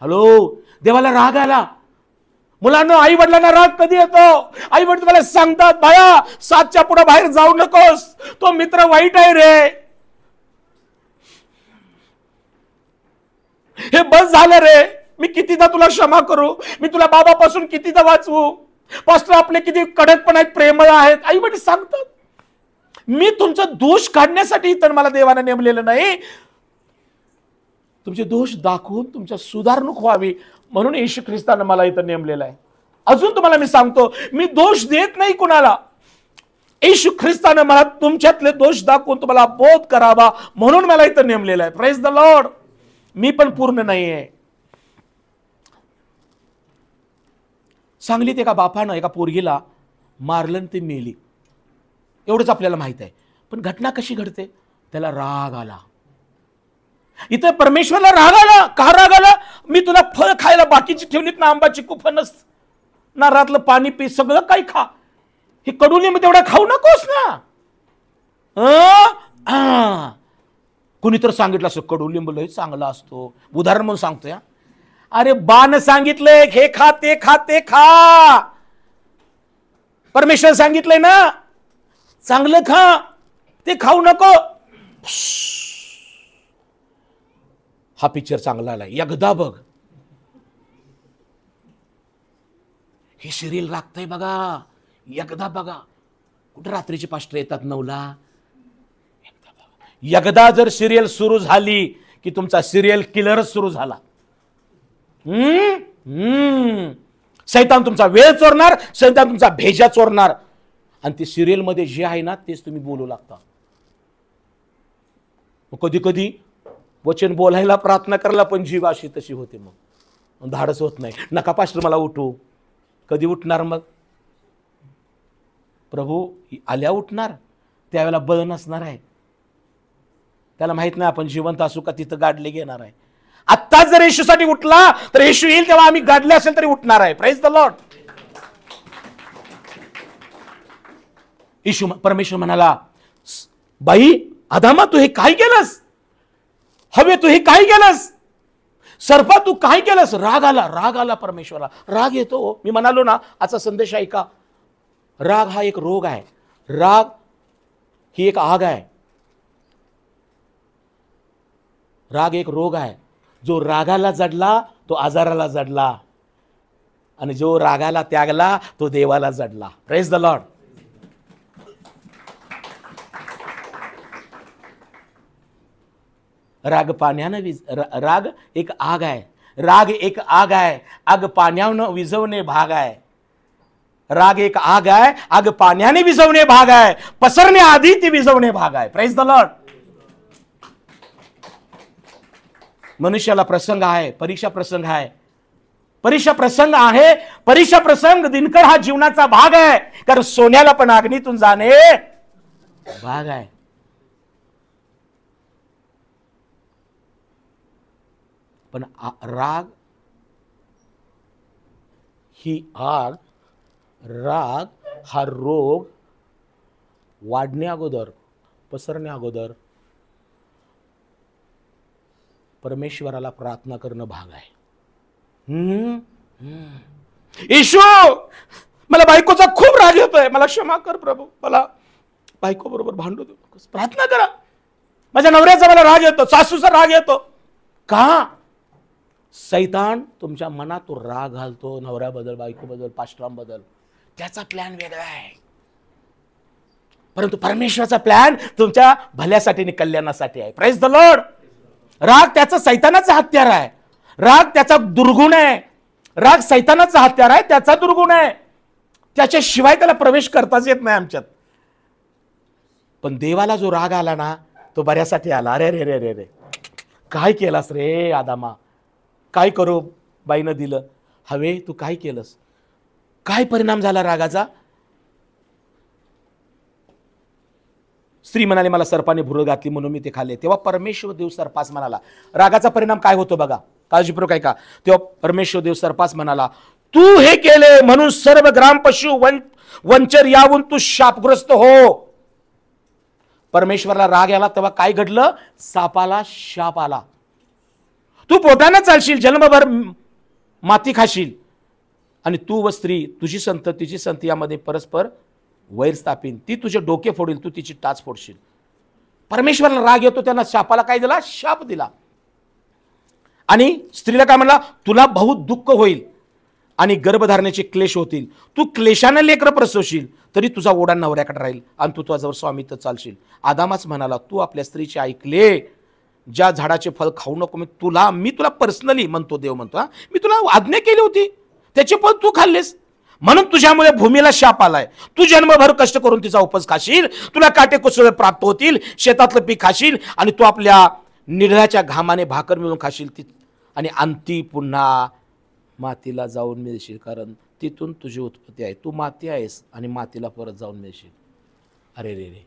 हॅलो, देवाला राग आला. मुलांना, आई वडिलांना राग कधी येतो? आई वडील तुम्हाला सांगतात, बाया 7च्या पुढे बाहेर जाऊ नकोस, तो मित्र वाईट आहे रे. हे बस झालं रे. मी कितीदा तुला क्षमा करू? मी तुला बाबापासून कितीदा वाचवू? पास्टर आपले किती कडकपण आहेत, प्रेमळ आहेत. आई वडील सांगतात. मी तुमचा दोष काढण्यासाठी तर मला देवाने नेमलेलं नाही, तुमचे दोष दाखवून तुमच्या सुधारणूक व्हावी म्हणून येशू ख्रिस्तानं मला इथं नेमलेलं आहे. अजून तुम्हाला मी सांगतो, मी दोष देत नाही कुणाला. येशू ख्रिस्तानं मला तुमच्यातले दोष दाखवून तुम्हाला बोध करावा म्हणून मला इथं नेमलेलं आहे. Praise the Lord. मी पण पूर्ण नाहीये. सांगलीत एका बापानं एका पोरगीला मारलं, ते मेली, एवढंच आपल्याला माहित आहे. पण घटना कशी घडते? त्याला राग आला. इथं परमेश्वरला राग आला. का राग आला? मी तुला फळ खायला बाकीची ठेवलीत ना, आंबा, चिकू, फणस, नारळातलं पाणी पी, सगळं काही खा, हे कडुलिंब तेवढा खाऊ नकोस ना. कुणी तर सांगितलं असं, कडुलिंब लय चांगला असतो, उदाहरण म्हणून सांगतोय. अरे बाण सांगितलंय, हे खा, ते खा, ते खा. परमेश्वर सांगितलंय ना, चांगलं खा, ते खाऊ नको. हा पिक्चर चांगला आलाय, एकदा बघ. हे सिरियल लागतंय बघा, एकदा बघा. कुठे रात्रीचे पास्टर येतात 9ला. एकदा जर सिरियल सुरू झाली की तुमचा सिरियल किलरच सुरू झाला. सैतान तुमचा वेळ चोरणार, सैतान तुमचा भेजा चोरणार, आणि ते सिरियल मध्ये जे आहे ना तेच तुम्ही बोलू लागता. कधी कधी वचन बोलायला प्रार्थना करायला पण जीव अशी तशी होते, मग धाडस होत नाही. नका पास्टर मला उठू. कधी उठणार मग? प्रभू आल्या उठणार, त्यावेळेला बळ नसणार आहे. त्याला माहित नाही आपण जिवंत असू का तिथं गाडले घेणार आहे. आत्ताच जर येशूसाठी उठला तर येशू येईल तेव्हा आम्ही गाडले असेल तरी उठणार आहे. Praise the Lord. येशू परमेश्वर म्हणाला, बाई आदामा तू हे काय केलंस? हवे तू हे काय केलंस? सर्पा तू काय केलंस? राग आला परमेश्वरा. राग येतो. मी म्हणालो ना आजचा संदेश ऐका. राग हा एक रोग आहे. राग ही एक आग आहे. राग एक रोग आहे. जो रागाला जडला तो आजाराला जडला, आणि जो रागाला त्यागला तो देवाला जडला. Praise the Lord. राग पाण्यानं राग एक आग आहे. राग एक आग आहे. आग पाण्यानं विझवणे भाग आहे. राग एक आग आहे. आग पाण्याने विझवणे भाग आहे. पसरण्याआधी ती विझवणे भाग आहे. Praise the Lord. मनुष्याला प्रसंग आहे, परीक्षा प्रसंग आहे. परीक्षा प्रसंग आहे. परीक्षा प्रसंग दिनकर हा जीवनाचा भाग आहे. कारण सोन्याला पण अग्नीतून जाणे भाग आहे. पण राग ही आग, राग हा रोग वाढण्या अगोदर, पसरण्या अगोदर परमेश्वराला प्रार्थना करणं भाग आहे. येशू मला बायकोचा खूप राग येतोय, मला क्षमा कर प्रभू, मला बायको बरोबर भांडू दे. प्रार्थना करा. माझ्या नवऱ्याचा मला राग येतो, सासूचा राग येतो. का? सैतान तुमच्या मनात तो राग घालतो नवऱ्याबद्दल, बायकोबद्दल, पास्टरांबद्दल. त्याचा प्लॅन वेगळा आहे. परंतु परमेश्वराचा प्लॅन तुमच्या भल्यासाठी आणि कल्याणासाठी आहे. Praise the Lord. राग त्याचा सैतानाचा हत्यार आहे. राग त्याचा दुर्गुण आहे. राग सैतानाचा हत्यार आहे, त्याचा दुर्गुण आहे. त्याच्याशिवाय त्याला प्रवेश करताच येत नाही आमच्यात. पण देवाला जो राग आला ना तो बऱ्यासाठी आला. अरे रे रे रे रे काय केलास रे आदामा? काय करू बाईनं दिलं? हवे तू काय केलंस? काय परिणाम झाला रागाचा? स्त्री म्हणाली मला सर्पाने भुरळ घातली म्हणून मी ते खाल्ले. तेव्हा परमेश्वर देव सर्पास म्हणाला. रागाचा परिणाम काय होतो बघा, काळजीपूर्वक ऐका. तेव्हा परमेश्वर देव सर्पास म्हणाला, तू हे केले म्हणून सर्व ग्राम पशु वंचर यावून तू शापग्रस्त हो. परमेश्वराला राग आला तेव्हा काय घडलं? सापाला शाप आला. तू पोटानं चालशील, जन्मभर माती खाशील, आणि तू व स्त्री तुझी संततीची संती यामध्ये परस्पर वैर स्थापीन. ती तुझे डोके फोडील, तू तिची टाच फोडशील. परमेश्वराला राग येतो, त्यांना शापाला काय दिला? शाप दिला. आणि स्त्रीला काय म्हणला? तुला बहुत दुःख होईल आणि गर्भधारणाचे क्लेश होतील. तू क्लेशाने लेकरं प्रसवशील, तरी तुझा ओढा नवऱ्याकडे राहील आणि तू तुझ्यावर स्वामित्व चालशील. आदामाच म्हणाला, तू आपल्या स्त्रीचे ऐकले, ज्या झाडाचे फळ खाऊ नको. मी तुला पर्सनली म्हणतो, देव म्हणतो, मी तुला आज्ञा केली होती, त्याचे फळ तू खाल्लेस, म्हणून तुझ्यामुळे भूमीला शाप आलाय. तू जन्मभर कष्ट करून तिचा उपज खाशील, तुला काटे कुसळे प्राप्त होतील, शेतातलं पीक खाशील, आणि तू आपल्या निर्धाच्या घामाने भाकर मिळून खाशील, आणि अंती पुन्हा मातीला जाऊन मिळशील, कारण तिथून तुझी उत्पत्ती आहे. तू माती आहेस आणि मातीला परत जाऊन मिळशील. अरे रे रे,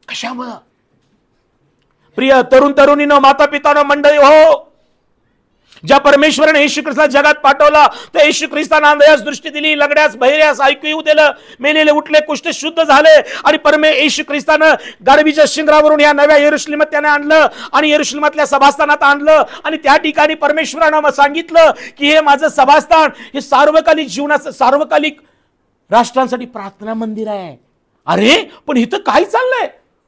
कशामुळं? प्रिय तरुण तरुणीनं, माता पितानं, मंडळी हो, ज्या परमेश्वराने येशू ख्रिस्ताला जगात पाठवला, त्या येशू ख्रिस्ताने आंधळ्यास दृष्टी दिली, लंगड्यास बहिऱ्यास ऐकू येऊ दिलं, मेलेले उठले, कुष्ठ शुद्ध झाले, आणि येशू ख्रिस्तानं गाढवीच्या शिंगरावरून या नव्या यरुशलेमात त्याने आणलं, आणि यरुशलेमातल्या सभास्थानात आणलं, आणि त्या ठिकाणी परमेश्वरानं सांगितलं की हे माझं सभास्थान, हे सार्वकालिक जीवनाचं, सार्वकालिक राष्ट्रांसाठी प्रार्थना मंदिर आहे. अरे पण इथं काय चाललंय?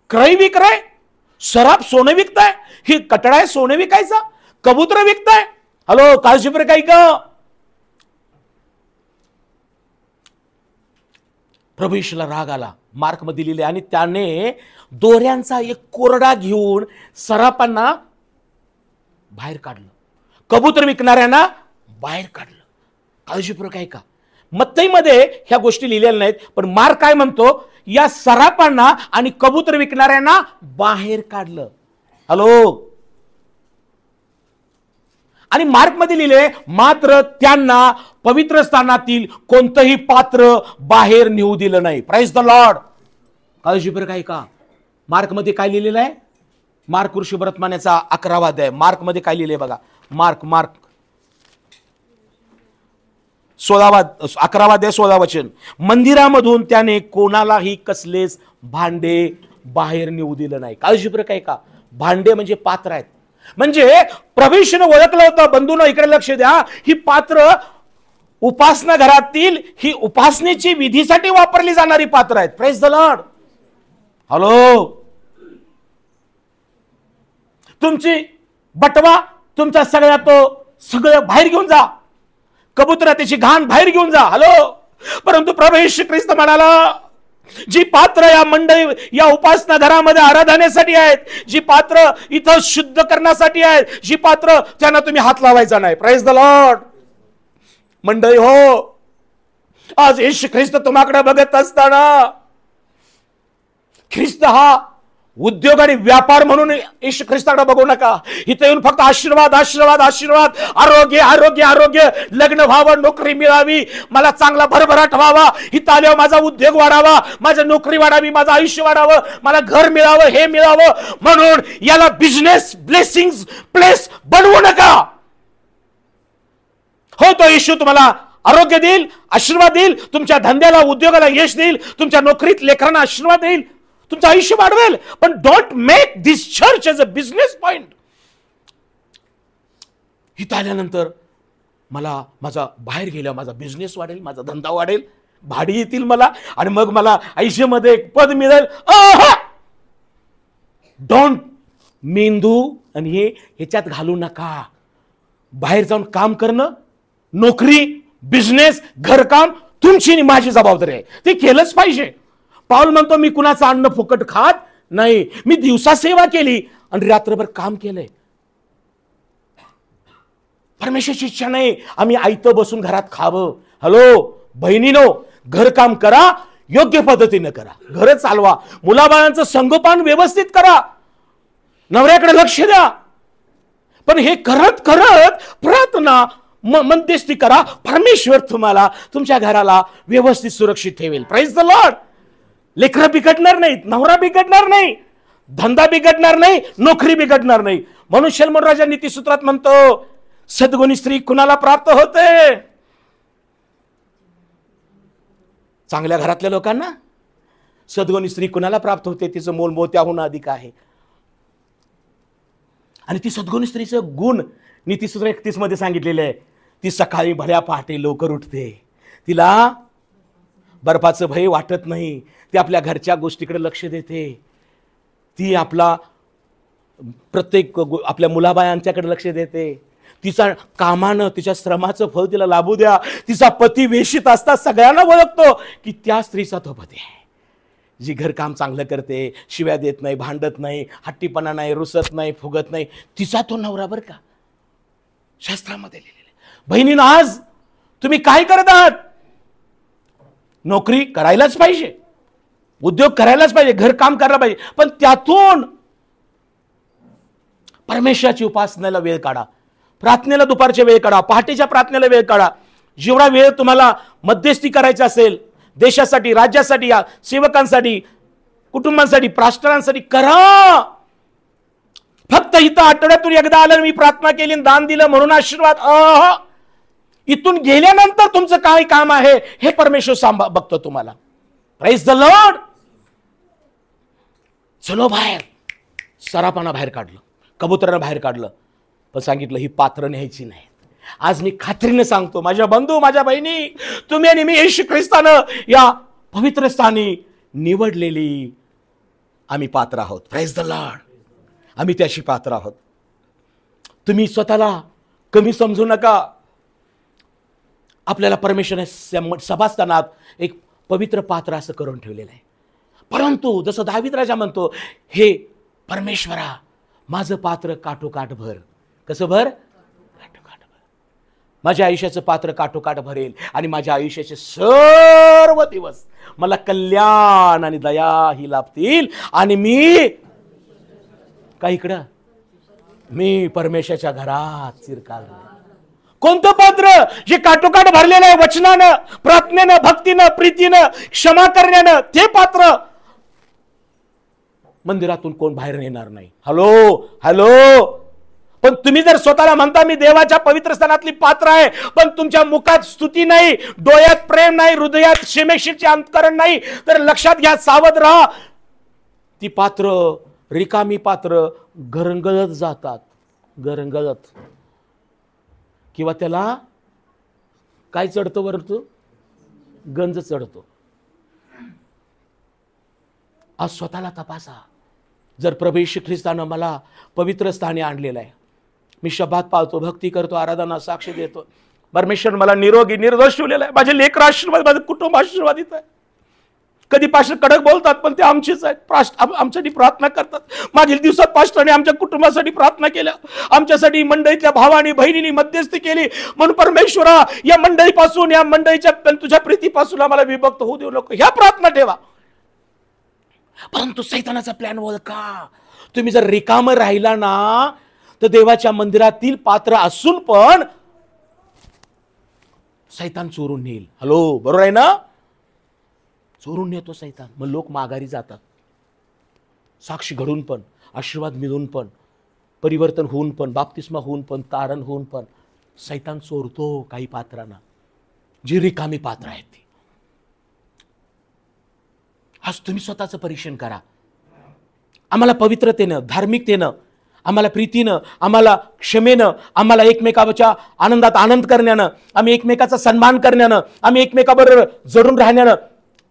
क्रय विक्रय, सराफ सोनं विकताय, ही कटडा आहे सोनं विकायचा, कबूतर विकताय. हॅलो, काळजीपूर्वक ऐका. प्रभू येशूला राग आला, मार्क मध्ये लिहिले, आणि त्याने दोऱ्यांचा एक कोरडा घेऊन सराफांना बाहेर काढलं, कबूतर विकणाऱ्यांना बाहेर काढलं. काळजीपूर्वक ऐका. मत्तईमध्ये ह्या गोष्टी लिहिलेल्या नाहीत, पण मार्क काय म्हणतो, या सरापांना आणि कबूतर विकणाऱ्यांना बाहेर काढलं. हॅलो. आणि मार्क मध्ये लिहिले, मात्र त्यांना पवित्र स्थानातील कोणतंही पात्र बाहेर नेऊ दिलं नाही. Praise the lord. काळजीपूर्वक ऐका. मार्क मध्ये काय लिहिलेलं आहे? मार्क ऋषीवर्तमानाचा 11वा अध्याय. मार्क मध्ये काय लिहिले बघा. मार्क 11वा अध्याय 16 वचन. मंदिरामधून त्याने कोणालाही कसलेच भांडे बाहेर नेऊ दिलं नाही. काळजीपूर्वक ऐका. भांडे म्हणजे पात्र आहेत. म्हणजे प्रभूने ओळखलं होतं. बंधूंनो इकडे लक्ष द्या. ही पात्र उपासना घरातील ही उपासनेची विधीसाठी वापरली जाणारी पात्र आहेत. Praise the Lord. हॅलो. तुमची बटवा तुमचा सगळ्या तो सगळं बाहेर घेऊन जा. कबूतर त्याची घाण बाहेर घेऊन जा. हॅलो. परंतु प्रभू येशू ख्रिस्त म्हणाला, जी पात्र या मंडळी या उपासना घरामध्ये आराधनेसाठी आहेत, जी पात्र इथं शुद्ध करण्यासाठी आहेत, जी पात्र त्यांना तुम्ही हात लावायचा नाही. Praise the Lord. मंडळी हो, आज येशू ख्रिस्त तुम्हाकडे बघत असताना, ख्रिस्त हा उद्योग आणि व्यापार म्हणून येशू ख्रिस्ताकडे बघू नका. इथे येऊन फक्त आशीर्वाद आशीर्वाद आशीर्वाद, आरोग्य आरोग्य आरोग्य, लग्न व्हावं, नोकरी मिळावी, मला चांगला भरभराट व्हावा, इथं आल्यावर माझा उद्योग वाढावा, माझी नोकरी वाढावी, माझं आयुष्य वाढावं, मला घर मिळावं, हे मिळावं, म्हणून याला बिझनेस ब्लेसिंग प्लेस बनवू नका. हो, तो येशू तुम्हाला आरोग्य देईल, आशीर्वाद देईल, तुमच्या धंद्याला उद्योगाला यश देईल, तुमच्या नोकरीत लेकरांना आशीर्वाद देईल, तुमचं आयुष्य वाढवेल. पण don't make this church as a business point. इथं आल्यानंतर मला माझा बाहेर गेल्यावर माझा बिझनेस वाढेल, माझा धंदा वाढेल, भाडी येतील मला, आणि मग मला आयुष्यामध्ये एक पद मिळेल. डोंट मेंदू आणि हे ह्याच्यात घालू नका. बाहेर जाऊन काम करणं, नोकरी, बिझनेस, घरकाम तुमची आणि माझी जबाबदारी आहे. ते केलंच पाहिजे. पाऊल म्हणतो, मी कुणाचं अन्न फुकट खात नाही. मी दिवसा सेवा केली आणि रात्रभर काम केलंय. परमेश्वराची इच्छा नाही आम्ही आयतं बसून घरात खावं. हॅलो बहिणीनो, घरकाम करा, योग्य पद्धतीने करा, घर चालवा, मुलाबाळांचं संगोपन व्यवस्थित करा, नवऱ्याकडे लक्ष द्या. पण हे करत करत प्रार्थना मध्यस्थी करा. परमेश्वर तुम्हाला तुमच्या घराला व्यवस्थित सुरक्षित ठेवेल. Praise the lord. लेकरं बिघडणार नाहीत, नवरा बिघडणार नाही, धंदा बिघडणार नाही, नोकरी बिघडणार नाही. म्हणून शलोमोन राजा नीतिसूत्रात म्हणतो, सद्गुणी स्त्री कुणाला प्राप्त होते? चांगल्या घरातल्या लोकांना. सद्गुणी स्त्री कुणाला प्राप्त होते? तिचं मोल मोत्याहून अधिक आहे. आणि ती सद्गुणी स्त्रीचं गुण नीतिसूत्र 31 मध्ये सांगितलेलं आहे. ती सकाळी भल्या पहाटे लवकर उठते, तिला बर्फाचं भय वाटत नाही, ती आपल्या घरच्या गोष्टीकडे लक्ष देते, ती आपला प्रत्येक आपल्या मुलाबाळांच्याकडे लक्ष देते, तिचा कामानं तिच्या श्रमाचं फळ तिला लाभू द्या. तिचा पती वेशित असता सगळ्यांना ओळखतो की त्या स्त्रीचा तो पती आहे, जी घरकाम चांगलं करते, शिव्या देत नाही, भांडत नाही, हट्टीपणा नाही, रुसत नाही, फुगत नाही, तिचा तो नवरा. बरं का, शास्त्रामध्ये लिहिलेलं. बहिणीनं, आज तुम्ही काय करत आहात? नोकरी करायलाच पाहिजे, उद्योग करायलाच पाहिजे, घर काम करायला पाहिजे, पण त्यातून परमेश्वराची उपासनेला वेळ काढा, प्रार्थनेला दुपारच्या वेळ काढा, पहाटेच्या प्रार्थनेला वेळ काढा. जेवढा वेळ तुम्हाला मध्यस्थी करायचा असेल, देशासाठी, राज्यासाठी, सेवकांसाठी, कुटुंबांसाठी, प्राष्ट्रांसाठी करा. फक्त इथं आठवड्यातून एकदा आलं, मी प्रार्थना केली, दान दिलं म्हणून आशीर्वाद, इथून गेल्यानंतर तुमचं काय काम आहे हे परमेश्वर बघतो तुम्हाला. Praise the Lord. चलो बाहेर. सरापाना बाहेर काढलं, कबुतरांना बाहेर काढलं, पण सांगितलं ही पात्र न्यायची नाही. आज मी खात्रीने सांगतो, माझ्या बंधू, माझ्या बहिणी, तुम्ही आणि मी येशू ख्रिस्तानं या पवित्र स्थानी निवडलेली आम्ही पात्र आहोत. Praise the Lord. आम्ही त्याशी पात्र आहोत. तुम्ही स्वतःला कमी समजू नका. आपल्याला परमेश्वराने सभास्थानात एक पवित्र पात्र असं करून ठेवलेलं आहे. परंतु जसं दावीद राजा म्हणतो, हे परमेश्वरा माझं पात्र काठोकाठ भर. कसं भर? काठोकाठ भर. माझ्या आयुष्याचं पात्र काठोकाठ भरेल आणि माझ्या आयुष्याचे सर्व दिवस मला कल्याण आणि दया ही लाभतील आणि मी काय इकडं मी परमेश्वराच्या घरात चिरकाल. कोणतं पात्र? जे काठोकाठ भरलेलं आहे वचनानं, प्रार्थनेनं, भक्तीनं, प्रीतीनं, क्षमा करण्यानं. ते पात्र मंदिरातून कोण बाहेर येणार नाही. Hello hello. पण तुम्ही जर स्वतःला म्हणता मी देवाच्या पवित्र स्थानातली पात्र आहे, पण तुमच्या मुखात स्तुती नाही, डोळ्यात प्रेम नाही, हृदयात क्षमेशीरचे अंतकरण नाही, तर लक्षात घ्या, सावध राहा. ती पात्र, रिकामी पात्र गरंगळत जातात, गरंगळत. किंवा त्याला काय चढतं वरतो? गंज चढतो. आज स्वतःला तपासा. जर प्रभू येशू ख्रिस्तानं मला पवित्र स्थानी आणलेलं आहे, मी शब्दात पाळतो, भक्ती करतो, आराधना, साक्ष देतो, परमेश्वर मला निरोगी निर्दोष ठेवलेला आहे, माझे लेकर आशीर्वाद, माझं कुटुंब आशीर्वादित आहे. कधी पास्टर कडक बोलतात, पण ते आमचेच आहेत, आमच्यासाठी प्रार्थना करतात. मागील दिवसात पास्टरने आमच्या कुटुंबासाठी प्रार्थना केल्या, आमच्यासाठी मंडळीतल्या भावानी बहिणींनी मध्यस्थी केली. म्हणून परमेश्वरा, या मंडळीपासून, या मंडळीच्या तुझ्या प्रीतीपासून आम्हाला विभक्त होऊ देऊ नको, ह्या प्रार्थना ठेवा. परंतु सैतानाचा प्लॅन ओळखा. तुम्ही जर रिकाम राहिला ना, तर देवाच्या मंदिरातील पात्र असून पण सैतान चोरून नेईल. हॅलो, बरोबर आहे ना? चोरून नेतो सैतान. मग लोक माघारी जातात. साक्षी घडून पण, आशीर्वाद मिळून पण, परिवर्तन होऊन पण, बाप्तिस्मा होऊन पण, तारण होऊन पण सैतान चोरतो काही पात्रांना, जी रिकामी पात्र आहेत ती. आज तुम्ही स्वतःचं परीक्षण करा. आम्हाला पवित्रतेनं, धार्मिकतेनं, आम्हाला प्रीतीनं, आम्हाला क्षमेनं, आम्हाला एकमेकाच्या आनंदात आनंद करण्यानं, आम्ही एकमेकाचा सन्मान करण्यानं, आम्ही एकमेकाबरोबर जडून राहण्यानं,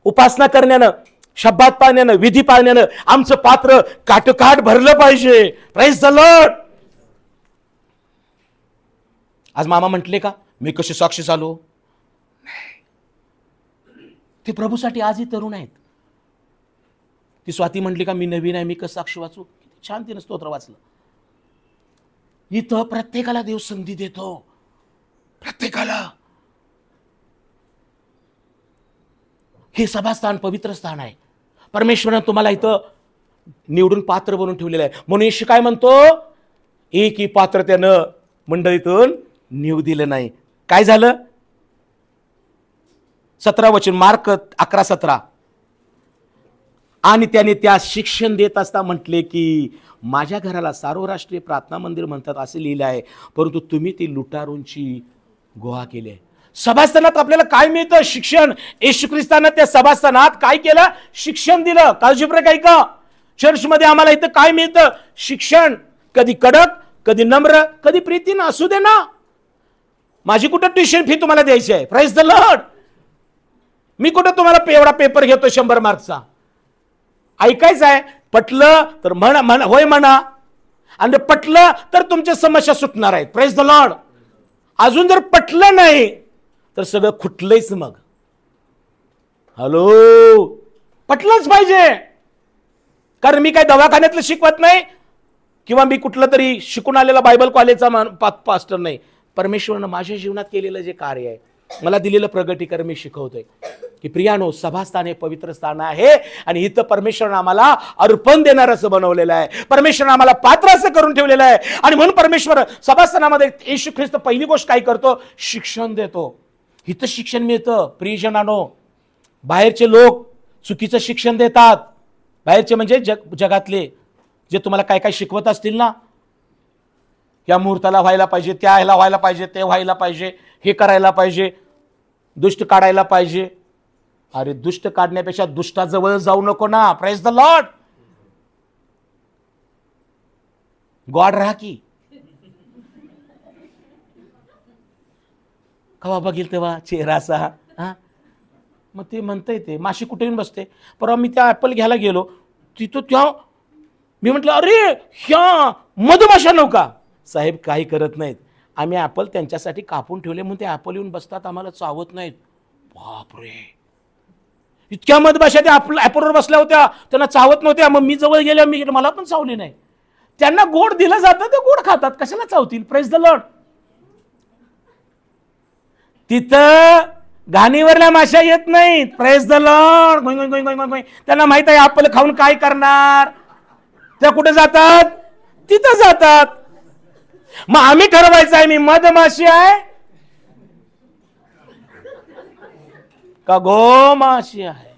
उपासना करण्यानं, शब्दात पाळण्यानं, विधी पाळण्यानं आमचं पात्र काठोकाठ भरलं पाहिजे. Praise the lord. आज मामा म्हटले का मी कशी साक्षी चालू? ते प्रभूसाठी आजही तरुण आहेत. ती स्वाती म्हटली का मी नवीन आहे, मी कसं साक्षी वाचू? किती छान तिनं स्तोत्र वाचलं. इथं प्रत्येकाला देव संधी देतो, प्रत्येकाला. हे सभास्थान पवित्र स्थान आहे. परमेश्वरानं तुम्हाला इथं निवडून पात्र बनवून ठेवलेलं आहे. म्हणून येशू काय म्हणतो? एकही पात्र त्यानं मंडळीतून निवू दिलं नाही. काय झालं? 17 वचन, मार्क 11:17. आणि त्याने त्या शिक्षण देत असता म्हटले की माझ्या घराला सार्वराष्ट्रीय प्रार्थना मंदिर म्हणतात असे लिहिले आहे, परंतु तुम्ही ती लुटारूंची गोळा केली आहे. सभास्थानात आपल्याला काय मिळतं? शिक्षण. येशू ख्रिस्तानं त्या सभास्थानात काय केलं? शिक्षण दिलं. काळजीपूर्वक ऐका. चर्चमध्ये आम्हाला इथं काय मिळतं? शिक्षण. कधी कडक, कधी नम्र, कधी प्रीतीनं. असू दे ना. माझी कुठं ट्युशन फी तुम्हाला द्यायची आहे? Praise the Lord. मी कुठं तुम्हाला एवढा पेपर घेतो 100 मार्कचा? ऐकायचं आहे. पटलं तर म्हणा, होय म्हणा, आणि पटलं तर तुमच्या समस्या सुटणार आहेत. Praise the Lord. अजून जर पटलं नाही तर सगळं खुटलंच. मग हॅलो, पटलंच पाहिजे. कारण मी काय दवाखान्यातलं शिकवत नाही किंवा मी कुठलं तरी शिकून आलेला बायबल कॉलेजचा पास्टर नाही. परमेश्वरानं माझ्या जीवनात केलेलं जे कार्य आहे, मला दिलेलं प्रगटीकरण मी शिकवतोय की प्रियानो, सभास्थान हे पवित्र स्थान आहे आणि इथं परमेश्वरानं आम्हाला अर्पण देणार असं बनवलेलं आहे. परमेश्वरानं आम्हाला पात्र असं करून ठेवलेलं आहे. आणि म्हणून परमेश्वर सभास्थानामध्ये येशू ख्रिस्त पहिली गोष्ट काय करतो? शिक्षण देतो. इथं शिक्षण मिळतं. प्रियजनानो, बाहेरचे लोक चुकीचं शिक्षण देतात. बाहेरचे म्हणजे जगातले जे तुम्हाला काय काय शिकवत असतील ना, या मुहूर्ताला व्हायला पाहिजे, त्या ह्याला व्हायला पाहिजे, ते व्हायला पाहिजे, हे करायला पाहिजे, दुष्ट काढायला पाहिजे. अरे दुष्ट काढण्यापेक्षा दुष्टाजवळ जाऊ नको ना. Praise the Lord. गॉड राहा की. कवा बघील तेव्हा चेहरा असा. हा, मग ते म्हणतंय ते माशी कुठे येऊन बसते. परवा मी त्या ऍपल घ्यायला गेलो, तिथं त्या मी म्हटलं अरे ह्या मधुमाशा नव्हता. साहेब काही करत नाहीत, आम्ही ऍपल त्यांच्यासाठी कापून ठेवले म्हणून ते ऍपल येऊन बसतात, आम्हाला चावत नाहीत. बापरे, इतक्या मधमाशा त्या ऍपलवर बसल्या होत्या, त्यांना चावत नव्हत्या. मग मी जवळ गेल्या, मी मला पण चावले नाही. त्यांना गोड दिलं जातं, ते गोड खातात, कशाला चावतील? Praise the Lord. तिथं घाणीवरल्या माश्या येत नाहीत. Praise the Lord. त्यांना माहित आहे आपलं खाऊन काय करणार. त्या कुठे जातात? तिथं जातात. मग आम्ही ठरवायचं आहे मी मधमाशी आहे का गोमाशी आहे.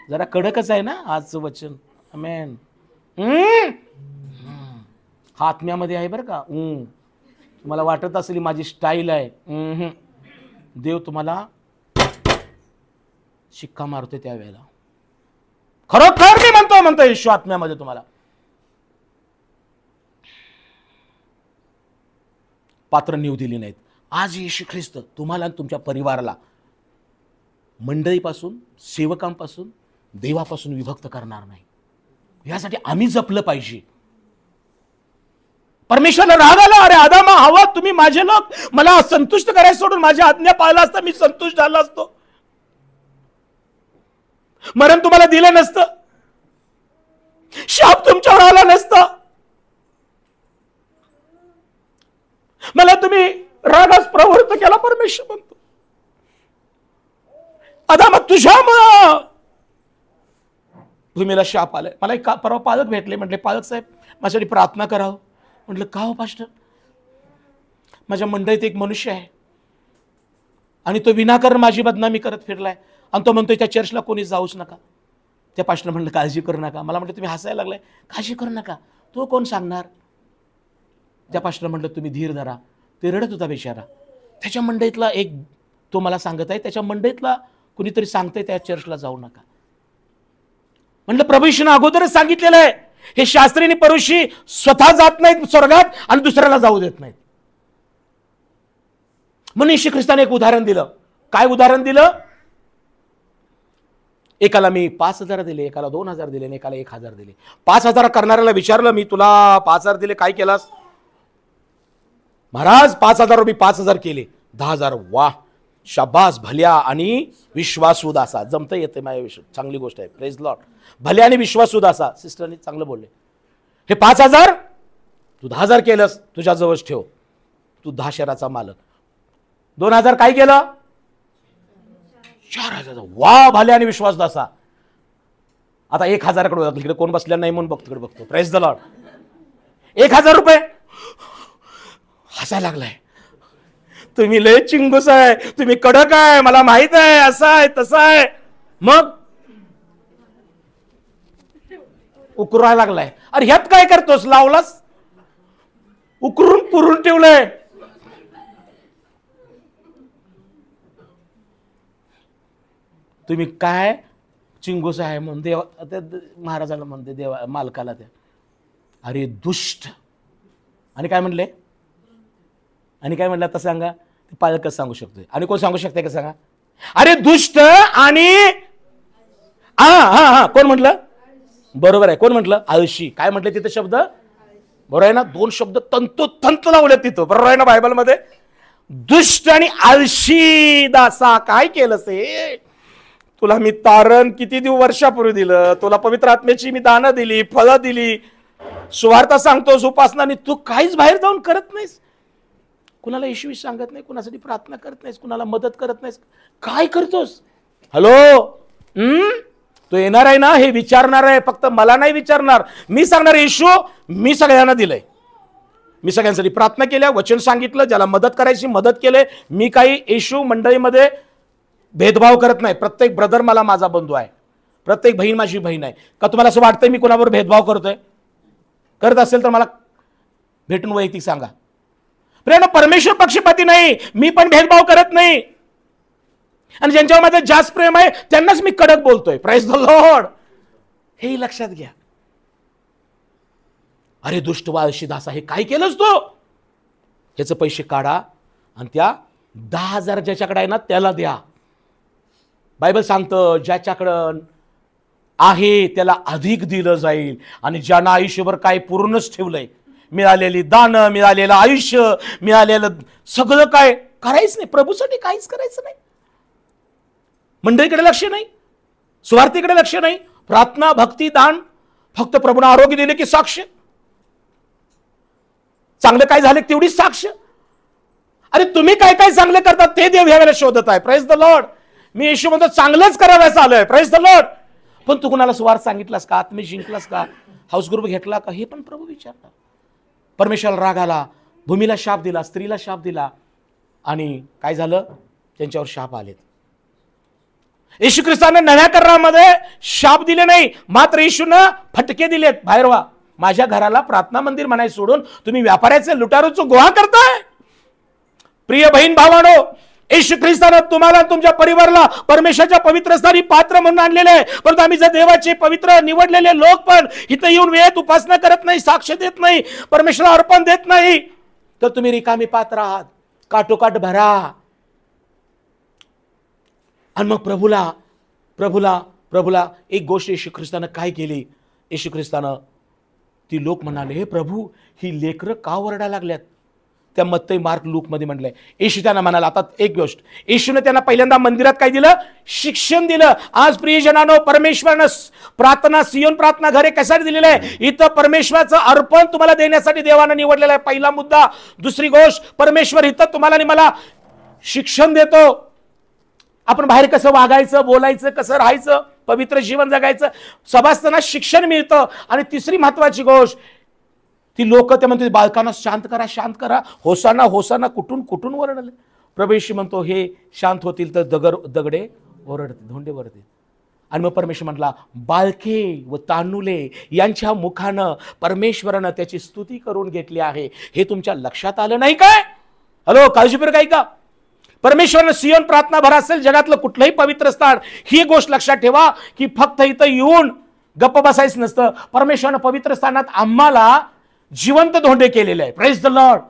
जरा कडकच आहे ना आजचं वचन. आमेन. हा आत्म्यामध्ये आहे बरं का. तुम्हाला वाटत असेल माझी स्टाईल आहे. देव तुम्हाला शिक्का मारतोय त्यावेळेला. खरोखर मी म्हणतो येशू आत्म्यामध्ये तुम्हाला. पात्र नीव दिली नाहीत. आज येशू ख्रिस्त तुम्हाला आणि तुमच्या परिवाराला मंडळीपासून, सेवकांपासून, देवापासून विभक्त करणार नाही. यासाठी आम्ही जपलं पाहिजे. परमेश्वरला राग आला, अरे आदामा हवा तुम्ही माझे लोक मला संतुष्ट करायला सोडून माझ्या आज्ञा पाळला असता मी संतुष्ट झाला असतो. मरण तुम्हाला दिलं नसतं, शाप तुमच्यावर आला नसता, मला तुम्ही रागास प्रवृत्त केला. परमेश्वर म्हणतो आदामा तुझ्यामुळं तुम्हीला शाप आलाय. मला एक परवा पालक भेटले. म्हटले पालक साहेब माझ्यासाठी प्रार्थना करावं. म्हटलं का हो पास्टर? माझ्या मंडळीत एक मनुष्य आहे आणि तो विनाकारण माझी बदनामी करत फिरलाय आणि तो म्हणतोय त्या चर्चला कोणी जाऊच नका. त्या पास्टर म्हणलं काळजी करू नका. मला म्हटलं तुम्ही हसायला लागलाय. काळजी करू नका, तो कोण सांगणार. त्या पास्टर म्हटलं तुम्ही धीर धरा. ते रडत होता बिचारा. त्याच्या मंडईतला एक तो मला सांगत आहे, त्याच्या मंडईतला कुणीतरी सांगतंय त्या चर्चला जाऊ नका. म्हटलं प्रभू येशूने अगोदरच सांगितलेलं आहे हे शास्त्री आणि परुषी स्वतः जात नाहीत स्वर्गात आणि दुसऱ्याला जाऊ देत नाहीत. म्हणून येशू ख्रिस्ताने एक उदाहरण दिलं. काय उदाहरण दिलं? एकाला मी 5,000 दिले, एकाला 2,000 दिले आणि एकाला 1,000 दिले. 5,000 करणाऱ्याला विचारलं मी, तुला 5,000 दिले काय केलास? महाराज 5,000 रुपये 5,000 केले. 10,000. वाह शाबास, भल्या आणि विश्वासू दासा. जमतं येते माझ्या, चांगली गोष्ट आहे. Praise Lord. भल्या आणि विश्वासू दासा. सिस्टरनी चांगलं बोलले. हे 5,000 तू 10,000 केलंस, तुझ्या जवळच ठेव, तू 10 शेराचा मालक. 2,000 काय केलं? 4,000. वा भल्या आणि विश्वास दासा. आता 1,000 कडे इकडे कोण बसल्या नाही म्हणून बघतो, बघतो. Praise the Lord. 1,000 रुपये. हसायला लागलाय. तुम्ही लय चिंगूस आहे, तुम्ही कडक आहे, मला माहित आहे, असं आहे तसं आहे. मग उकरायला लागलाय. अरे ह्यात काय करतोस? लावलास उकरून पुरून ठेवलंय. तुम्ही काय चिंगूस आहे म्हणून देवा महाराजाला म्हणते, देवा मालकाला त्या. अरे दुष्ट. आणि काय म्हणले? आणि काय म्हणलं आता सांगा? ते पालकच सांगू शकतोय. आणि कोण सांगू शकते का सांगा? अरे दुष्ट आणि हा हा हा कोण म्हटलं? बरोबर आहे. कोण म्हटलं? आळशी. काय म्हटलं तिथे शब्द? बरोबर आहे ना? 2 शब्द तंतोतंत लावले तिथं. बरोबर आहे ना बायबलमध्ये? दुष्ट आणि आळशी दासा. काय केलं ते? तुला मी तारण किती वर्षापूर्वी दिलं, तुला पवित्र आत्म्याची मी दानं दिली, फळं दिली, सुवार्ता सांगतोस, उपासना, आणि तू काहीच बाहेर जाऊन करत नाहीस. कुणाला येशू सांगत नाही, कुणासाठी प्रार्थना करत नाहीस, कुणाला मदत करत नाहीस. काय करतोस? हॅलो, तो येणार आहे ना, हे विचारणार आहे. फक्त मला नाही विचारणार. मी सांगणार येशू मी सगळ्यांना दिलंय, मी सगळ्यांसाठी प्रार्थना केल्या, वचन सांगितलं, ज्याला मदत करायची मदत केले. मी काही येशू मंडळीमध्ये भेदभाव करत नाही. प्रत्येक ब्रदर मला माझा बंधू आहे, प्रत्येक बहीण माझी बहीण आहे. का तुम्हाला असं वाटतंय मी कोणावर भेदभाव करतोय? करत असेल तर मला भेटून वैयक्तिक सांगा. प्रेम, परमेश्वर पक्षपाती नाही, मी पण भेदभाव करत नाही. आणि ज्यांच्यावर माझं जास्त प्रेम आहे त्यांनाच मी कडक बोलतोय. Praise the Lord. हे लक्षात घ्या. अरे दुष्ट व आळशी दासा, हे काय केलंस तू? ह्याचे पैसे काढा आणि त्या 10,000 ज्याच्याकडे आहे ना त्याला द्या. बायबल सांगतं ज्याच्याकडं आहे त्याला अधिक दिलं जाईल, आणि ज्यांना आयुष्यभर काय पूर्णच ठेवलंय, मिळालेली दानं, मिळालेलं आयुष्य, मिळालेलं सगळं काय करायचं नाही, प्रभूसाठी काहीच करायचं नाही. मंडळीकडे लक्ष नाही, स्वार्थीकडे लक्ष नाही, प्रार्थना, भक्ती, दान, फक्त प्रभूने आरोग्य दिले की साक्ष, चांगलं काय झालं तेवढीच साक्ष. अरे तुम्ही काय काय चांगलं करतात ते देव ह्या वेळेला शोधत आहे. Praise the Lord. मी येशू म्हणतो चांगलंच करावयाचं आलोय. Praise the Lord. पण तू कुणाला स्वार्थ सांगितलास का? आत्मे जिंकलास का? हाऊस ग्रुप घेतला का? हे पण प्रभू विचारतात. परमेश्वराला राग आला, भूमीला शाप दिला, स्त्रीला शाप दिला, आणि काय झालं? त्यांच्यावर शाप आलेत. येशू ख्रिस्ताने नव्या करारामध्ये शाप दिले नाही, मात्र येशूनं फटके दिलेत. बाहेर व्हा. माझ्या घराला प्रार्थना मंदिर म्हणायचं सोडून तुम्ही व्यापाऱ्याचे लुटारूचं गोळा करताय. प्रिय बहीण भावांनो, येशू ख्रिस्ताने तुम्हाला तुमच्या परिवाराला परमेश्वराच्या पवित्र स्थानी पात्र म्हणून आणलेले आहे. परंतु आम्ही जर देवाचे पवित्र निवडलेले लोक पण इथं येऊन वेळेत उपासना करत नाही, साक्ष देत नाही, परमेश्वराला अर्पण देत नाही, तर तुम्ही रिकामी पात्र आहात. काटोकाट भरा. आणि मग प्रभूला एक गोष्ट येशू ख्रिस्तानं काय केली? येशू ख्रिस्तानं ती लोक म्हणाले, हे प्रभू, ही लेकरं का ओरडा लागल्यात? त्या मत्तई, मार्क, लूक मध्ये म्हटलंय. येशू त्यांना म्हणाला, आता एक गोष्ट, येशूने त्यांना पहिल्यांदा मंदिरात काय दिलं? शिक्षण दिलं. आज प्रियजनांनो, परमेश्वरानं प्रार्थना, सियोन प्रार्थना घरे कशासाठी दिलेलं आहे? इथं परमेश्वराचं अर्पण तुम्हाला देण्यासाठी देवानं निवडलेलं आहे. पहिला मुद्दा. दुसरी गोष्ट, परमेश्वर इथं तुम्हाला आणि मला शिक्षण देतो. आपण बाहेर कसं वागायचं, बोलायचं, कसं राहायचं, पवित्र जीवन जगायचं, सभासदांना शिक्षण मिळतं. आणि तिसरी महत्वाची गोष्ट, ती लोक ते म्हणते बालकांना शांत करा, शांत करा, होसाना होसाना, कुठून कुठून ओरडले. प्रभू येशू म्हणतो, हे शांत होतील तर दगडे ओरडतील, धोंडे ओरडतील. आणि मग परमेश्वर म्हटला, बालके व तांदुले यांच्या मुखानं परमेश्वरानं त्याची स्तुती करून घेतली आहे. हे तुमच्या लक्षात आलं नाही काय? हॅलो, काळजीपूर्वक ऐका. परमेश्वरानं सियोन प्रार्थना भर असेल, जगातलं कुठलंही पवित्र स्थान, ही गोष्ट लक्षात ठेवा की फक्त इथं येऊन गप्प बसायचं नसतं. परमेश्वरानं पवित्र स्थानात आम्हाला जिवंत धोंडे केलेले आहे. Praise the Lord.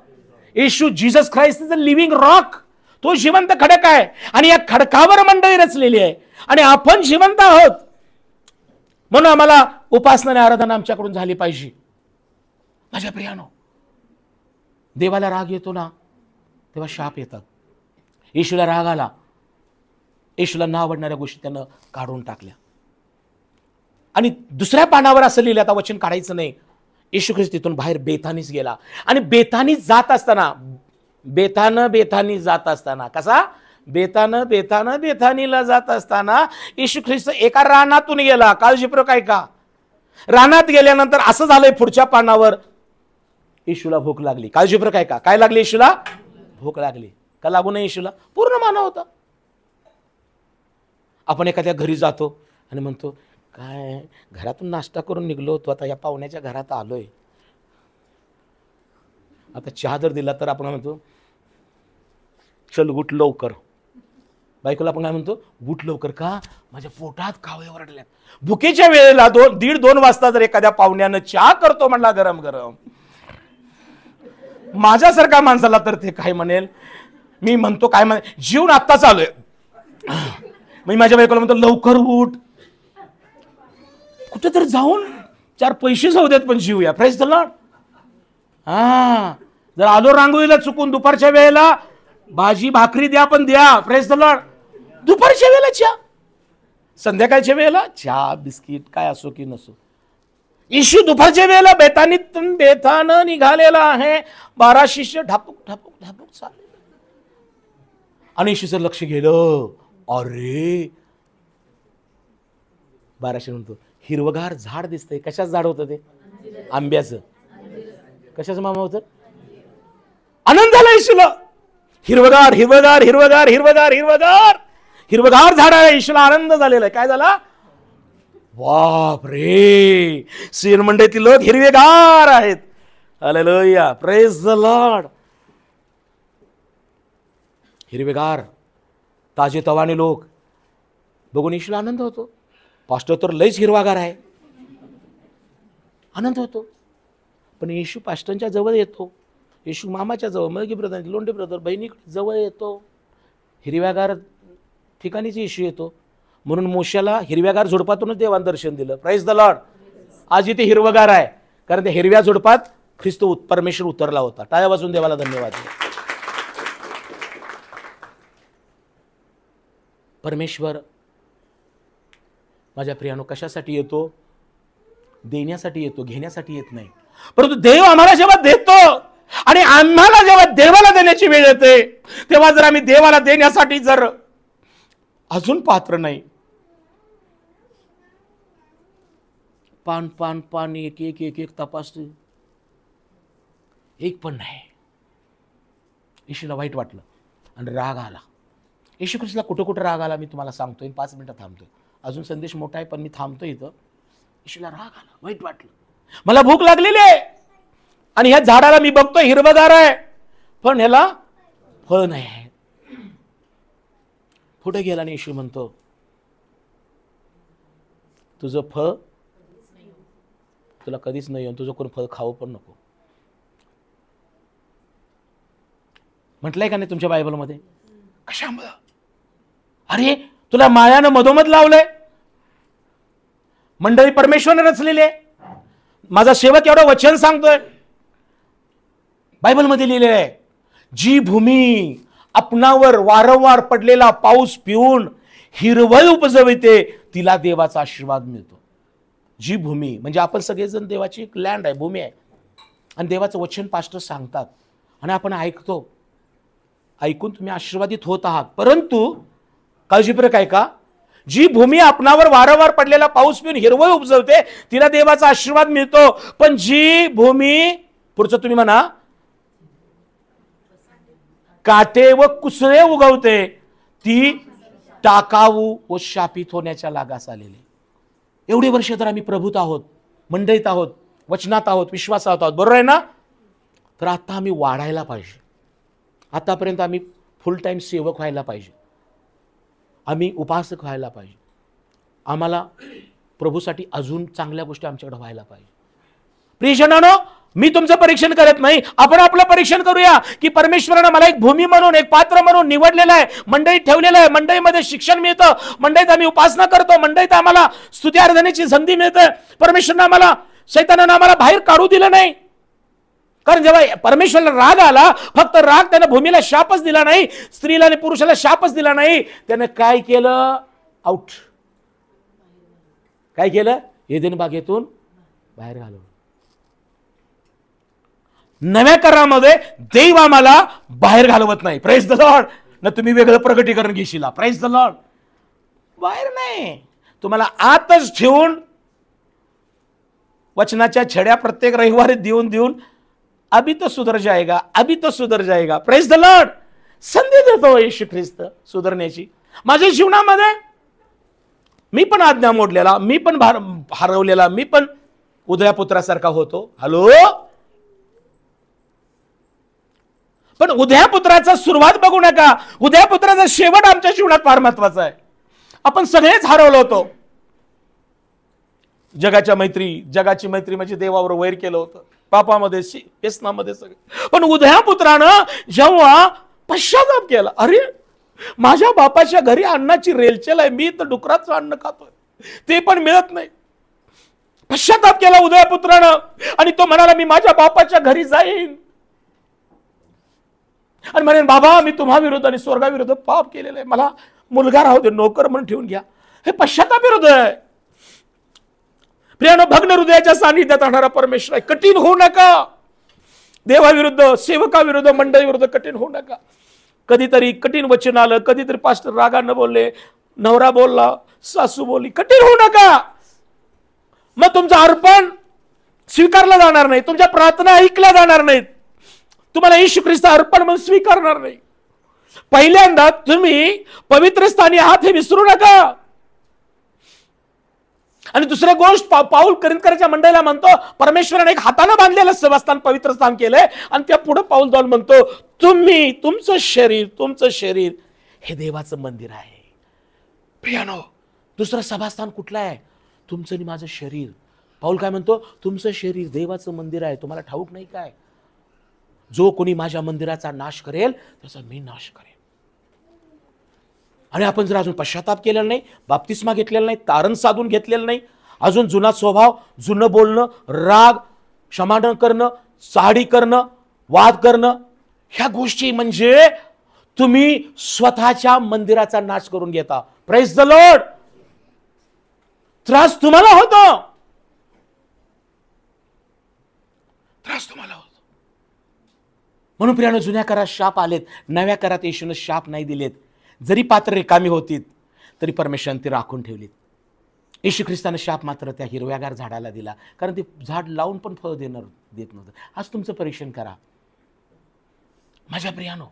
Yeshu, Jesus Christ is a living rock. तो जिवंत खडक आहे आणि या खडकावर मंडळी रचलेली आहे आणि आपण जिवंत आहोत. म्हणून आम्हाला उपासना आणि आराधना आमच्याकडून झाली पाहिजे. माझ्या प्रियानो, देवाला राग येतो ना तेव्हा शाप येतात. येशूला राग आला, येशूला न आवडणाऱ्या गोष्टी त्यानं काढून टाकल्या. आणि दुसऱ्या पानावर असं लिहिलं, आता वचन काढायचं नाही, येशू ख्रिस्त तिथून बाहेर बेथानीस गेला. आणि बेथानी जात असताना, बेथानी जात असताना, कसा? बेथानीला जात असताना येशू ख्रिस्त एका रानातून गेला. काळजीपूर्वक ऐका. रानात गेल्यानंतर असं झालंय, पुढच्या पानावर, येशूला भूक लागली. काळजीपूर्वक ऐका. काय लागली? येशूला भूक लागली. का लागू नये? येशूला पूर्ण मानव होता. आपण एखाद्या घरी जातो आणि म्हणतो, काय घरातून नाश्ता करून निघलो होतो, आता या पाहुण्याच्या घरात आलोय, आता चहा जर दिला तर आपण म्हणतो, चल उठ लवकर. बायकोला आपण काय म्हणतो? उठ लवकर. का? माझ्या पोटात कावळे ओरडल्यात. भुकेच्या वेळेला 1:30-2 वाजता जर एखाद्या पाहुण्यानं चहा करतो म्हणला गरम गरम, माझ्यासारखा माणसाला तर ते काय म्हणेल? मी म्हणतो काय म्हणे, जीवन आत्ता चालू आहे. मी माझ्या बायकोला म्हणतो, लवकर उठ, कुठे तर जाऊन 4 पैसे जाऊ देत पण जीवया. Praise the Lord. जर आलो रांगोळीला चुकून दुपारच्या वेळेला, भाजी भाकरी द्या पण द्या. Praise the Lord. दुपारच्या वेळेला चहा, संध्याकाळच्या वेळेला चहा बिस्किट काय असो की नसो. येशू दुपारच्या वेळेला बेथानं निघालेला आहे. 12 शिष्य ढापूक ढापूक ढापूक चालले. आणि येशूचं लक्ष गेलं, अरे 12 म्हणतो, हिरवगार झाड दिसतंय. कशाचं झाड होतं ते? आंब्याचं. कशाचं मामा होतं? आनंद झाला येशूला. हिरवगार हिरवगार हिरवगार हिरवगार हिरवगार हिरवगार झाड आहे. येशूला आनंद झालेला आहे. काय झाला? बाप रे, सियोन मंडळीतील लोक हिरवेगार आहेत. हालेलुया. Praise the Lord. हिरवेगार ताजेतवाने लोक बघून येशूला आनंद होतो. पास्टर तर लयच हिरवागार आहे, आनंद होतो. पण येशू पास्टरच्या जवळ येतो, येशू मामाच्या जवळ, मलगी ब्रदर, लोंढे ब्रदर, बहिणीकडे जवळ येतो. हिरव्यागार ठिकाणीच येशू येतो. म्हणून मोश्याला हिरव्यागार झुडपातूनच देवानं दर्शन दिलं. Praise the lord. आज इथे हिरवगार आहे कारण त्या हिरव्या झुडपात ख्रिस्त परमेश्वर उतरला होता. टाळ्या वाजून देवाला धन्यवाद. परमेश्वर माझ्या प्रियानो कशासाठी येतो? देण्यासाठी येतो, घेण्यासाठी येत नाही. परंतु देव आम्हाला जेव्हा देतो आणि आम्हाला जेव्हा देवाला देण्याची वेळ येते तेव्हा जर आम्ही देवाला देण्यासाठी जर अजून पात्र नाही, पान पान पान एक एक एक एक तपासते, एक पण नाही. येशूला वाईट वाटलं आणि राग आला. येशू ख्रिस्ताला कुठं कुठं राग आला मी तुम्हाला सांगतोय. 5 मिनिटं थांबतोय. अजून संदेश मोठा आहे पण मी थांबतो इथं. येशूला राग आला, वाईट वाटलं. मला भूक लागलेली आहे आणि ह्या झाडाला मी बघतोय हिरवगार आहे पण ह्याला फळ नाही आहे. पुढे गेला आणि येशू म्हणतो, तुझं फळ तुला कधीच नाही येऊन तुझं कोण फळ खाऊ पण नको. म्हटलंय का नाही तुमच्या बायबलमध्ये? कशामुळं? अरे तुला मायानं मधोमध लावलंय. मंडळी परमेश्वराने रचलेली आहे. माझा सेवक एवढं वचन सांगतोय, बायबलमध्ये लिहिलेलं आहे, जी भूमी आपणावर वारंवार पडलेला पाऊस पिऊन हिरवळ उपजविते तिला देवाचा आशीर्वाद मिळतो. जी भूमी म्हणजे आपण सगळेजण देवाची एक लँड आहे, भूमी आहे. आणि देवाचं वचन पास्टर सांगतात आणि आपण ऐकतो. ऐकून तुम्ही आशीर्वादित होत आहात. परंतु काळजीपूर्वक ऐका, जी भूमी आपणावर वारंवार पडलेला पाऊस पिऊन हिरवळ उपजवते तिला देवाचा आशीर्वाद मिळतो. पण जी भूमी, पुढचं तुम्ही म्हणा, काटे व कुसळे उगवते ती टाकाऊ व शापित होण्याच्या लागास आलेली. एवढे वर्ष तर आम्ही प्रभूत आहोत, मंडळीत आहोत, वचनात आहोत, विश्वासात आहोत, बरोबर आहे ना? तर आता आम्ही वाढायला पाहिजे. आतापर्यंत आम्ही फुल टाइम सेवक व्हायला पाहिजे, आम्ही उपासक व्हायला पाहिजे, आम्हाला प्रभूसाठी अजून चांगल्या गोष्टी आमच्याकडे व्हायला पाहिजे. प्रियजनांनो, मी तुमचं परीक्षण करत नाही, आपण आपलं परीक्षण करूया की परमेश्वरानं मला एक भूमी म्हणून, एक पात्र म्हणून निवडलेलं आहे, मंडळीत ठेवलेलं आहे. मंडळीमध्ये शिक्षण मिळतं, मंडळीत आम्ही उपासना करतो, मंडळीत आम्हाला स्तुती आराधनेची संधी मिळते. परमेश्वरानं आम्हाला, शैतानानं आम्हाला बाहेर काढू दिलं नाही. कारण जेव्हा परमेश्वराला राग आला, फक्त राग, त्यानं भूमीला शापच दिला नाही, स्त्रीला आणि पुरुषाला शापच दिला नाही, त्यानं काय केलं? आउट. काय केलं? एदेन बागेतून बाहेर घालवलं. नव्या करारामध्ये देव आम्हाला बाहेर घालवत नाही. Praise the Lord. ना तुम्ही वेगळं प्रगटीकरण घेशील. Praise the Lord. बाहेर नाही, तुम्हाला आतच ठेवून वचनाच्या छड्या प्रत्येक रविवारी देऊन देऊन अभी तो सुधर जाएगा, अभी तो सुधर जाएगा. Praise the Lord. संधी देतो येशू ख्रिस्त सुधारण्याची. माझ्या जीवनामध्ये मी पण आज्ञा मोडलेला, मी पण हरवलेला, मी पण उदयापुत्रासारखा होतो. हॅलो. पण उदयापुत्राचा सुरुवात बघू नका, उदयापुत्राचा शेवट आमच्या जीवनात फार महत्वाचा आहे. आपण सगळेच हरवलो होतो. जगाची मैत्री म्हणजे देवावर वैर केलं होतं, पापामध्ये, व्यसनामध्ये सगळे. पण उदयापुत्रानं जेव्हा पश्चाताप केला, अरे माझ्या बापाच्या घरी अन्नाची रेलचेल आहे, मी तर डुकराचं अन्न खातोय, ते पण मिळत नाही. पश्चाताप केला उदयापुत्रानं आणि तो म्हणाला, मी माझ्या बापाच्या घरी जाईन आणि म्हणेन, बाबा मी तुम्हा विरुद्ध आणि स्वर्गाविरुद्ध पाप केलेलं आहे, मला मुलगा राहू दे, नोकर म्हणून ठेवून घ्या. हे पश्चाताप विरुद्ध आहे. प्रियानो, भग्न हृदयाच्या सानिध्यात राहणारा परमेश्वर आहे. कठीण होऊ नका. देवाविरुद्ध, सेवकाविरुद्ध, मंडळीविरुद्ध कठीण होऊ नका. कधीतरी कठीण वचन आलं, कधीतरी पास्टर रागानं बोलले, नवरा बोलला, सासू बोलली, कठीण होऊ नका. मग तुमचं अर्पण स्वीकारलं जाणार नाही, तुमच्या प्रार्थना ऐकल्या जाणार नाहीत, तुम्हाला येशू ख्रिस्त अर्पण म्हणून स्वीकारणार नाही. पहिल्यांदा तुम्ही पवित्र स्थानी आहात हे विसरू नका. आणि दुसरी गोष्ट, पाऊल करिंथकराच्या मंडळीला म्हणतो, परमेश्वराने एक हाताने बांधलेलं सभास्थान पवित्र स्थान केलंय आणि त्या पुढे पाऊल जाऊन म्हणतो, तुम्ही, तुमचं शरीर हे देवाचं मंदिर आहे. प्रियानो, दुसरं सभास्थान कुठलं आहे? तुमचं आणि माझं शरीर. पाऊल काय म्हणतो? तुमचं शरीर देवाचं मंदिर आहे. तुम्हाला ठाऊक नाही काय? जो कोणी माझ्या मंदिराचा नाश करेल त्याचा मी नाश करेल. आणि आपण जर अजून पश्चाताप केलेला नाही, बाप्तिस्मा घेतलेला नाही, तारण साधून घेतलेलं नाही, अजून जुना स्वभाव, जुनं बोलणं, राग, क्षमा न करणं, चाडी करणं, वाद करणं, ह्या गोष्टी म्हणजे तुम्ही स्वतःच्या मंदिराचा नाश करून घेता. Praise the Lord. त्रास तुम्हाला होतो. म्हणून प्रियानो, जुन्या करात शाप आलेत, नव्या करात येशूने शाप नाही दिलेत. जरी पात्र रिकामी होतीत तरी परमेश्वराने ती राखून ठेवलीत. येशू ख्रिस्ताने शाप मात्र त्या हिरव्यागार झाडाला दिला, कारण ते झाड लावून पण फळ देत नव्हतं. आज तुमचं परीक्षण करा. माझ्या प्रियानो,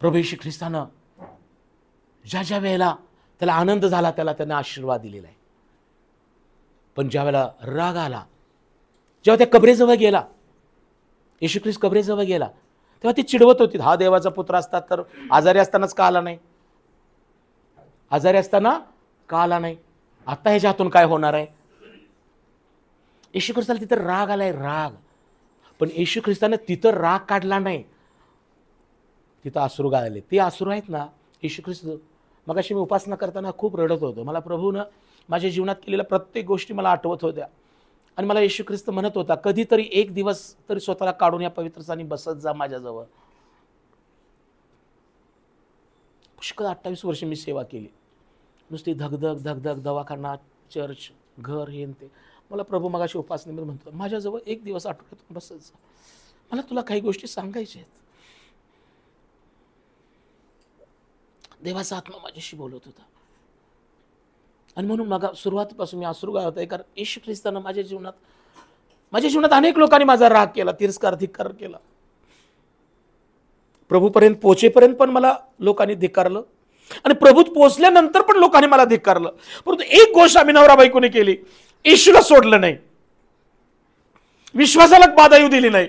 प्रभू येशू ख्रिस्तानं ज्या ज्या वेळेला त्याला आनंद झाला त्याने आशीर्वाद दिलेला आहे. पण ज्या वेळेला राग आला, जेव्हा त्या कबरेजवळ गेला, येशू ख्रिस्त कबरेजवळ गेला, तेव्हा ती चिडवत होती, हा देवाचा पुत्र असतात तर आजारी असतानाच का आला नाही, आजारी असताना का आला नाही, आता ह्याच्या हातून काय होणार आहे. येशू ख्रिस्ताला तिथं राग आलाय, राग. पण येशू ख्रिस्ताने तिथं राग काढला नाही, तिथं अश्रू गाळले. ते अश्रू आहेत ना, येशू ख्रिस्त, मगाशी मी उपासना करताना खूप रडत होतो. मला प्रभूनं माझ्या जीवनात केलेल्या प्रत्येक गोष्टी मला आठवत होत्या. आणि मला येशू ख्रिस्त म्हणत होता, कधीतरी एक दिवस तरी स्वतःला काढून या पवित्र स्थानी बसत जा माझ्याजवळ. पुष्कळ 28 वर्ष मी सेवा केली. नुसती धगधग धगधग, दवाखाना, चर्च, घर, हे ते. मला प्रभू मगाशी उपासनेमध्ये म्हणतो, माझ्याजवळ एक दिवस आठवड्यातून बसत जा, मला तुला काही गोष्टी सांगायच्या आहेत. देवाचा आत्मा माझ्याशी बोलत होता. आणि म्हणून मग सुरुवातीपासून मी अश्रू गाळत आहे, कारण येशू ख्रिस्तानं माझ्या जीवनात अनेक लोकांनी माझा राग केला, तिरस्कार, धिक्कार केला. प्रभूपर्यंत पोहोचेपर्यंत पण मला लोकांनी धिक्कारलं, आणि प्रभूत पोहोचल्यानंतर पण लोकांनी मला धिक्कारलं. परंतु एक गोष्ट आम्ही नवरा बायकोने केली, येशूला सोडलं नाही, विश्वासाला बाधा येऊ दिली नाही,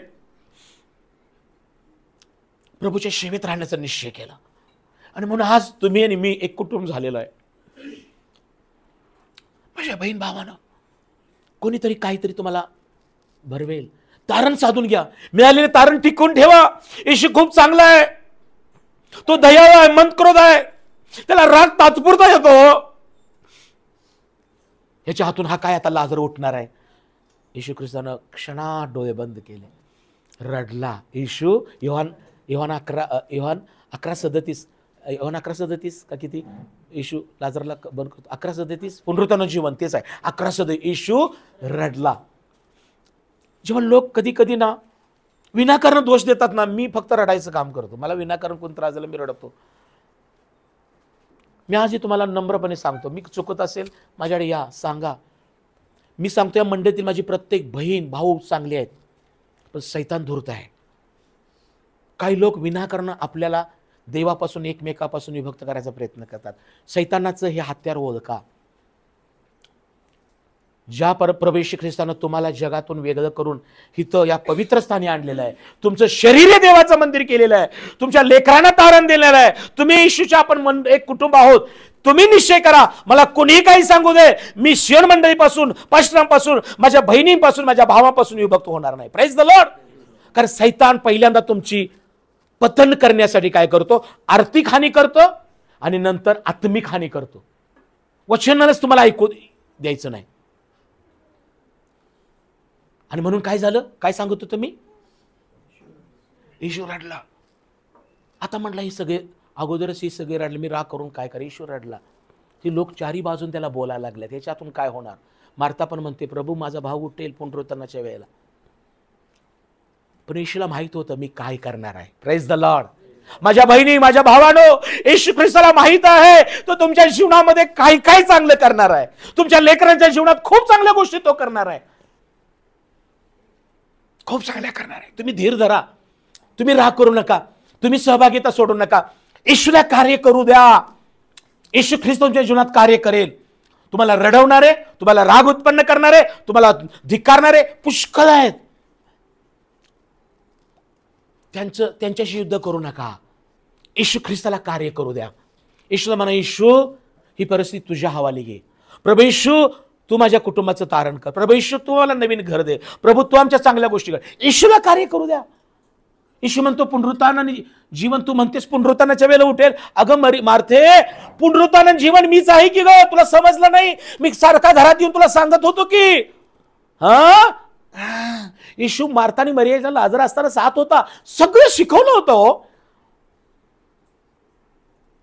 प्रभूच्या सेवेत राहण्याचा निश्चय केला. आणि म्हणून आज तुम्ही आणि मी एक कुटुंब झालेलं आहे. माझ्या बहीण भावानं, कोणीतरी काहीतरी तुम्हाला भरवेल, तारण साधून घ्या, मिळालेले तारण टिकून ठेवा. येशू खूप चांगला आहे, तो दयाळू आहे, मंदक्रोध आहे, त्याला राग तात्पुरता येतो. ह्याच्या हातून हा काय आता लाजर उठणार आहे. येशू ख्रिस्तानं क्षणात डोळे बंद केले, रडला. येशू योहान 11:37 का किती, येशू लाजरला बंद करतो. 11:37 पुनरुत्थान जीवन तेच आहे. 11:37 येशू रडला. जेव्हा लोक कधी कधी ना विनाकारण दोष देतात ना, मी फक्त रडायचं काम करतो. मला विनाकारण कोण त्रास झाला मी रडतो. मी आजही तुम्हाला नम्रपणे सांगतो, मी चुकत असेल माझ्याकडे या, सांगा. मी सांगतो, या मंडळीतील माझी प्रत्येक बहीण भाऊ चांगली आहेत, पण सैतान धूर्त आहे. काही लोक विनाकारण आपल्याला देवापासून, एकमेकापासून विभक्त करायचा प्रयत्न करतात. सैतानाचं हे हत्यार ओळखा. ज्या प्रभू येशू ख्रिस्तानं तुम्हाला जगातून वेगळं करून इथं या पवित्र स्थानी आणलेलं आहे, तुमचं शरीर हे देवाचं मंदिर केलेलं आहे, तुमच्या लेकरांना तारण दिलेलं आहे, तुम्ही येशूच्या आपण एक कुटुंब आहोत. तुम्ही निश्चय करा, मला कोणीही काही सांगू दे, मी शियन मंडळीपासून, पास्टरांपासून, माझ्या बहिणींपासून, माझ्या भावापासून विभक्त होणार नाही. Praise the Lord. कारण सैतान पहिल्यांदा तुमची पतन करण्यासाठी काय करतो, आर्थिक हानी करतो आणि नंतर आत्मिक हानी करतो. वचनानच तुम्हाला ऐकू द्यायचं नाही. आणि म्हणून काय झालं, काय सांगत होतो मी, येशू रडला. आता म्हटलं हे सगळे अगोदरच हे सगळे रडले, मी राग करून काय करे. येशू रडला. ती लोक चारी बाजून त्याला बोलायला लागले, त्याच्यातून काय होणार. मार्था पण म्हणते, प्रभू माझा भाऊ उठेल पुनरुत्थानाच्या वेळेला. पण येशूला माहित होतं मी काय करणार आहे. Praise the Lord. माझ्या बहिणी, माझ्या भावानो, येशू ख्रिस्ताला माहित आहे तो तुमच्या जीवनामध्ये काय काय चांगलं करणार आहे. तुमच्या लेकरांच्या जीवनात खूप चांगल्या गोष्टी तो करणार आहे, खूप चांगल्या करणार आहे. तुम्ही धीर धरा, तुम्ही राग करू नका, तुम्ही सहभागिता सोडू नका. येशूला कार्य करू द्या. येशू ख्रिस्त तुमच्या जीवनात कार्य करेल. तुम्हाला रडवणारे, तुम्हाला राग उत्पन्न करणारे, तुम्हाला धिक्कारणारे पुष्कळ आहेत. त्यांच्याशी युद्ध करू नका. येशू ख्रिस्ताला कार्य करू द्या. येशूला म्हणा, येशू ही परिस्थिती तुझ्या हवाली घे. प्रभू येशू तू माझ्या कुटुंबाचं तारण कर. प्रभू येशू तू मला नवीन घर दे. प्रभू तू आमच्या चांगल्या गोष्टी कर. येशूला कार्य करू द्या. येशू म्हणतो पुनरुत्थान आणि जीवन, तू म्हणतेस पुनरुत्थानाच्या वेळेला उठेल. अगं मार्थे, पुनरुत्थान आणि जीवन मीच आहे की ग, तुला समजलं नाही. मी सारखा घरात येऊन तुला सांगत होतो की. येशू मार्था आणि मरियाला लाजर असताना साथ होता, सगळं शिकवलं होतं.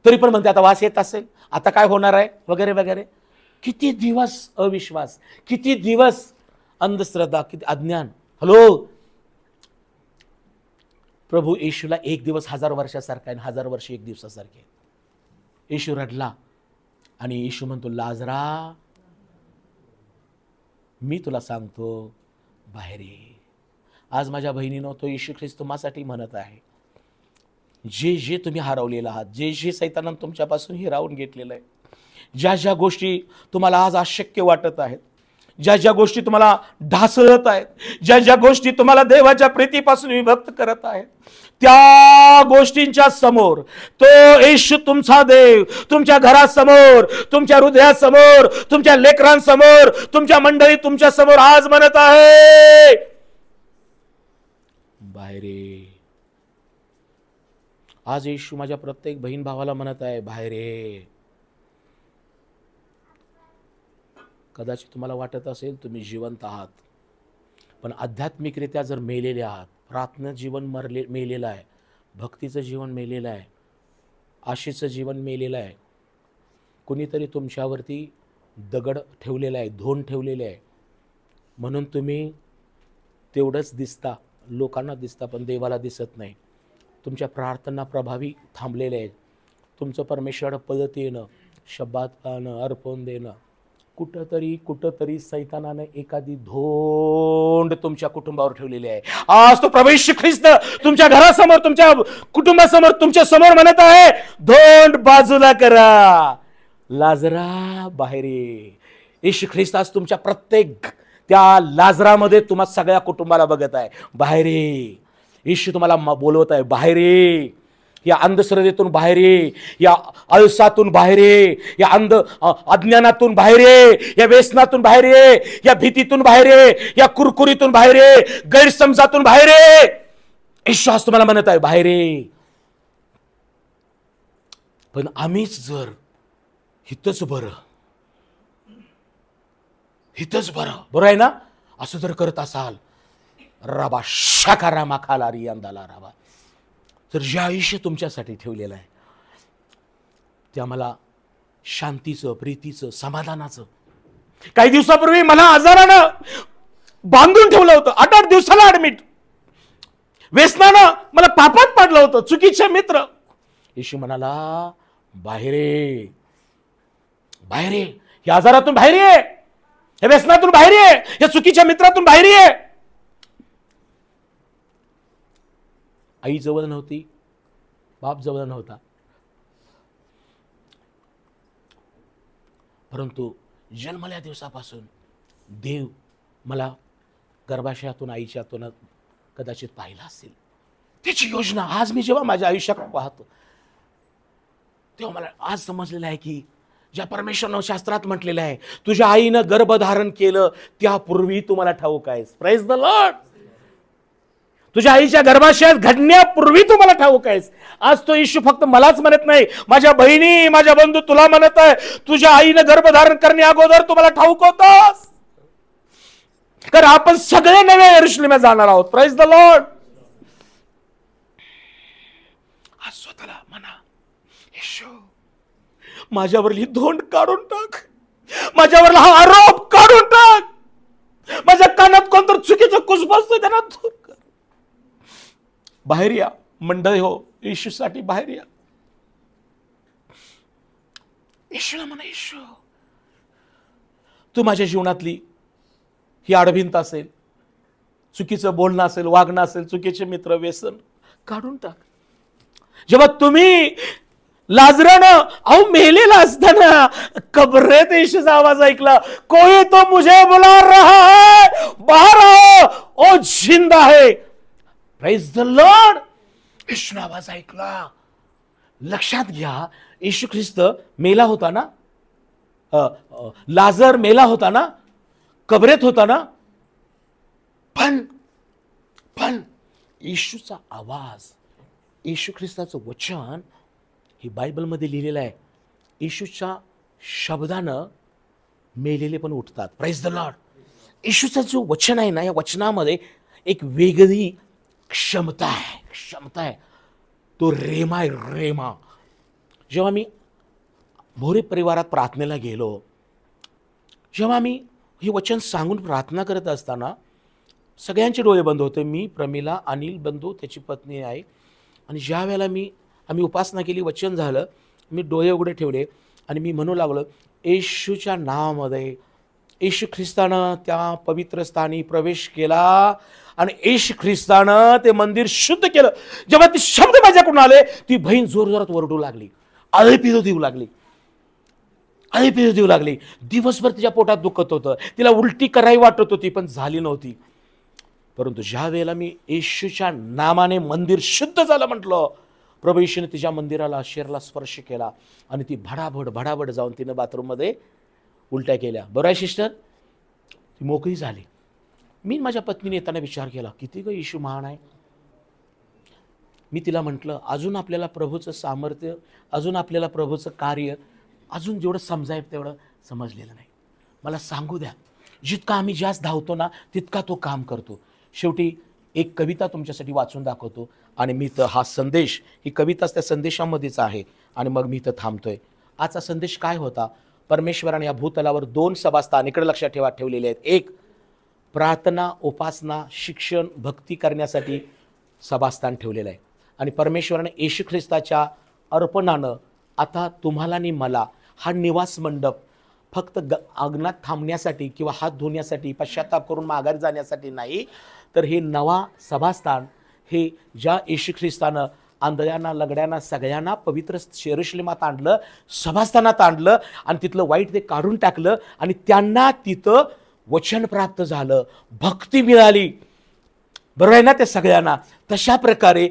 तरी पण म्हणते आता वास येत असेल, आता काय होणार आहे वगैरे वगैरे. किती दिवस अविश्वास, किती दिवस अंधश्रद्धा, किती अज्ञान. हॅलो, प्रभू येशूला एक दिवस 1000 वर्षासारखा आहे, 1000 वर्ष एक दिवसासारखे. येशू रडला आणि येशू म्हणतो, लाजरा मी तुला सांगतो बाहेर ये. आज माझ्या बहिणीनं तो येशू ख्रिस्त तुम्हासाठी म्हणत आहे, जे जे तुम्ही हरवलेला आहात, जे जे सैतानानं तुमच्यापासून हिरावून घेतलेलं आहे, ज्या ज्या गोष्टी तुम्हाला आज अशक्य वाटत आहेत, ज्या ज्या गोष्टी तुम्हाला ढासळत आहेत, ज्या ज्या गोष्टी तुम्हाला देवाच्या प्रीतीपासून विभक्त करत आहेत, त्या गोष्टींच्या समोर तो येशू तुमचा देव तुमच्या घरासमोर, तुमच्या हृदयासमोर, तुमच्या लेकरांसमोर, तुमच्या मंडळी तुमच्या समोर आज म्हणत आहे, बाहेर ये. आज येशू माझ्या प्रत्येक बहीण भावाला म्हणत आहे, बाहेर ये. कदाचित तुम्हाला वाटत असेल तुम्ही जिवंत आहात, पण आध्यात्मिकरित्या जर मेलेले आहात, प्रार्थना जीवन मेलेलं आहे, भक्तीचं जीवन मेलेलं आहे, आशेचं जीवन मेलेलं आहे. कुणीतरी तुमच्यावरती दगड ठेवलेला आहे, धोंड ठेवलेले आहे, म्हणून तुम्ही तेवढंच दिसता, लोकांना दिसता, पण देवाला दिसत नाही. तुमच्या प्रार्थना प्रभावी थांबलेले आहेत. तुमचं परमेश्वर पदत येणं, शब्दात अर्पण देणं, कुठंतरी सैतानाने एखादी धोंड तुमच्या कुटुंबावर ठेवलेली आहे. आज तो प्रभू येशू ख्रिस्त तुमच्या घरासमोर, तुमच्या कुटुंबासमोर, तुमच्या समोर म्हणत आहे, धोंड बाजूला करा, लाजरा बाहेर ये. येशू ख्रिस्त आज तुमच्या प्रत्येक त्या लाजरामध्ये तुम्हा सगळ्या कुटुंबाला बघत आहे, बाहेर ये. येशू तुम्हाला बोलवत आहे, बाहेर ये. या अंधश्रद्धेतून बाहेर ये, या आळसातून बाहेर ये, या अज्ञानातून बाहेर ये, या व्यसनातून बाहेर ये, या भीतीतून बाहेर ये, या कुरकुरीतून बाहेर ये, गैरसमजातून बाहेर ये. येशू आज तुम्हाला म्हणत आहे, बाहेर ये. पण आम्हीच जर हितच बरं बरं आहे ना असं जर करत असाल, राबा शाकारा माखाला रियांदाला राबा, तर जे आयुष्य तुमच्यासाठी ठेवलेलं आहे ते आम्हाला शांतीचं, प्रीतीचं, समाधानाचं. काही दिवसापूर्वी मला आजारानं बांधून ठेवलं होतं, 8-8 दिवसाला ऍडमिट. व्यसनानं मला पापात पाडलं होतं, चुकीचे मित्र. येशू म्हणाला, बाहेर ये, बाहेर ये, या आजारातून बाहेर ये, या व्यसनातून बाहेर ये, या चुकीच्या मित्रातून बाहेर ये. आई जवळ नव्हती, बाप जवळ नव्हता, परंतु जन्मल्या दिवसापासून देव मला गर्भाशयातून, आईच्या हातून कदाचित पाहिला असेल. त्याची योजना आज मी जेव्हा माझ्या आयुष्यात पाहतो तेव्हा मला आज समजलेलं आहे की ज्या परमेश्वरनं शास्त्रात म्हटलेलं आहे, तुझ्या आईनं गर्भधारण केलं त्यापूर्वी तुम्हाला ठाऊक आहे. Praise the Lord. तुझ्या आईच्या गर्भाशयात घडण्यापूर्वी तुम्हाला ठाऊक आहेस. आज तो येशू फक्त मलाच म्हणत नाही, माझ्या बहिणी, माझ्या बंधू तुला म्हणत आहे, तुझ्या आईनं गर्भधारण करण्या अगोदर तुम्हाला ठाऊक होतंस. कारण आपण सगळे नव्या यरूशलेमात जाणार आहोत. Praise the lord. आज स्वतःला म्हणा, येशू माझ्यावरली धोंड काढून टाक, माझ्यावरला हा आरोप काढून टाक, माझ्या कानात कोणतं चुकीचं कुसबसतं त्यांना दूर कर. बाहेर या मंडळी हो, येशूसाठी बाहेर या. येशूला म्हणा, येशू तू माझ्या जीवनातली ही आडभिंत असेल, चुकीचं बोलणं असेल, वागणं असेल, चुकीचे मित्र, व्यसन काढून टाक. जेव्हा तुम्ही लाजरानं अहो मेलेला असताना कब्रेत येशूचा आवाज ऐकला, कोई तो मुझे बुला रहा है, बाहर आओ, ओ जिंदा है. Praise the Lord. येशूने आवाज ऐकला. लक्षात घ्या, येशू ख्रिस्त मेला होता ना, लाजर मेला होता ना, कबरेत होता ना, पण येशूचा आवाज, येशू ख्रिस्ताचं वचन हे बायबलमध्ये लिहिलेलं आहे. येशूच्या शब्दानं मेलेले पण उठतात. Praise the Lord. येशूचं जो वचन आहे ना, या वचनामध्ये एक वेगळी क्षमता आहे. तो रेमा आहे, रेमा. जेव्हा मी भोरे परिवारात प्रार्थनेला गेलो, जेव्हा मी हे वचन सांगून प्रार्थना करत असताना सगळ्यांचे डोळे बंद होते. मी, प्रमिला, अनिल बंधू, त्याची पत्नी आहे. आणि ज्या वेळेला आम्ही उपासना केली, वचन झालं, मी डोळे उघडे ठेवले आणि मी म्हणू लागलो, येशूच्या नावामध्ये येशू ख्रिस्तानं त्या पवित्र स्थानी प्रवेश केला आणि येशू ख्रिस्तानं ते मंदिर शुद्ध केलं. जेव्हा ते शब्द माझ्याकडून आले, ती बहीण जोरजोरात ओरडू लागली, आळेपिदो देऊ लागली, आळेपिदो देऊ लागली. दिवसभर तिच्या पोटात दुखत होतं, तिला उलटी करावी वाटत होती, पण झाली नव्हती. परंतु ज्या वेळेला मी येशूच्या नामाने मंदिर शुद्ध झालं म्हटलं, प्रभू येशूने तिच्या मंदिराला, शरीराला स्पर्श केला आणि ती भडाभड जाऊन तिनं बाथरूममध्ये उलट्या केल्या. बरं आहे सिस्टर, ती मोकळी झाली. मी माझ्या पत्नीने येताना विचार केला, किती ग येशू महान आहे. मी तिला म्हटलं, अजून आपल्याला प्रभूचं सामर्थ्य, अजून आपल्याला प्रभूचं कार्य अजून जेवढं समजाय तेवढं समजलेलं नाही. मला सांगू द्या, जितका आम्ही जास्त धावतो ना, तितका तो काम करतो. शेवटी एक कविता तुमच्यासाठी वाचून दाखवतो आणि मी तर हा संदेश, ही कविताच त्या संदेशामध्येच आहे आणि मग मी इथं थांबतोय. आजचा संदेश काय होता? परमेश्वराने या भूतलावर 2 सभास्थान इकडे लक्षात ठेवलेले आहेत. एक, प्रार्थना, उपासना, शिक्षण, भक्ती करण्यासाठी सभास्थान ठेवलेलं आहे. आणि परमेश्वराने येशू ख्रिस्ताच्या अर्पणानं आता तुम्हाला आणि मला हा निवास मंडप फक्त अंगणात थांबण्यासाठी किंवा हात धुण्यासाठी, पश्चाताप करून माघारी जाण्यासाठी नाही, तर हे नवा सभास्थान, हे ज्या येशू ख्रिस्तानं आंधळ्यांना, लंगड्यांना, सगळ्यांना पवित्र यरूशलेमात आणलं, सभास्थानात आणलं आणि तिथलं वाईट ते काढून टाकलं आणि त्यांना तिथं वचन प्राप्त झालं, भक्ती मिळाली. बरोबर आहे ना त्या सगळ्यांना? तशा प्रकारे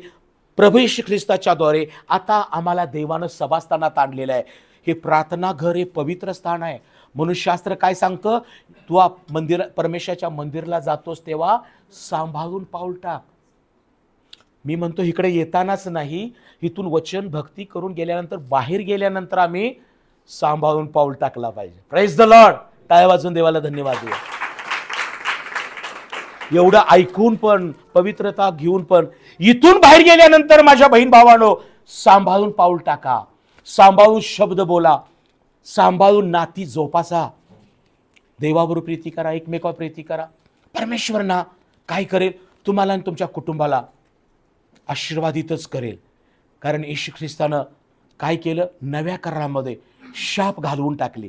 प्रभू येशू ख्रिस्ताच्याद्वारे आता आम्हाला देवानं सभास्थानात आणलेलं आहे. हे प्रार्थना घर हे पवित्र स्थान आहे. मनुष्यशास्त्र काय सांगतं? तू परमेश्वराच्या मंदिराला जातोस तेव्हा सांभाळून पाऊल टाक. मी म्हणतो इकडे येतानाच नाही, इथून वचन भक्ती करून गेल्यानंतर, बाहेर गेल्यानंतर आम्ही सांभाळून पाऊल टाकला पाहिजे. Praise the Lord. टाळ्या वाजून देवाला धन्यवाद देऊ. एवढं ऐकून पण, पवित्रता घेऊन पण, इथून बाहेर गेल्यानंतर माझ्या बहीण भावांनो, सांभाळून पाऊल टाका, सांभाळून शब्द बोला, सांभाळून नाती जोपासा, देवाबरोबर प्रीती करा, एकमेकावर प्रीती करा. परमेश्वर ना काय करेल? तुम्हाला आणि तुमच्या कुटुंबाला आशीर्वादितच करेल. कारण येशू ख्रिस्तानं काय केलं? नव्या करारामध्ये शाप घालवून टाकले,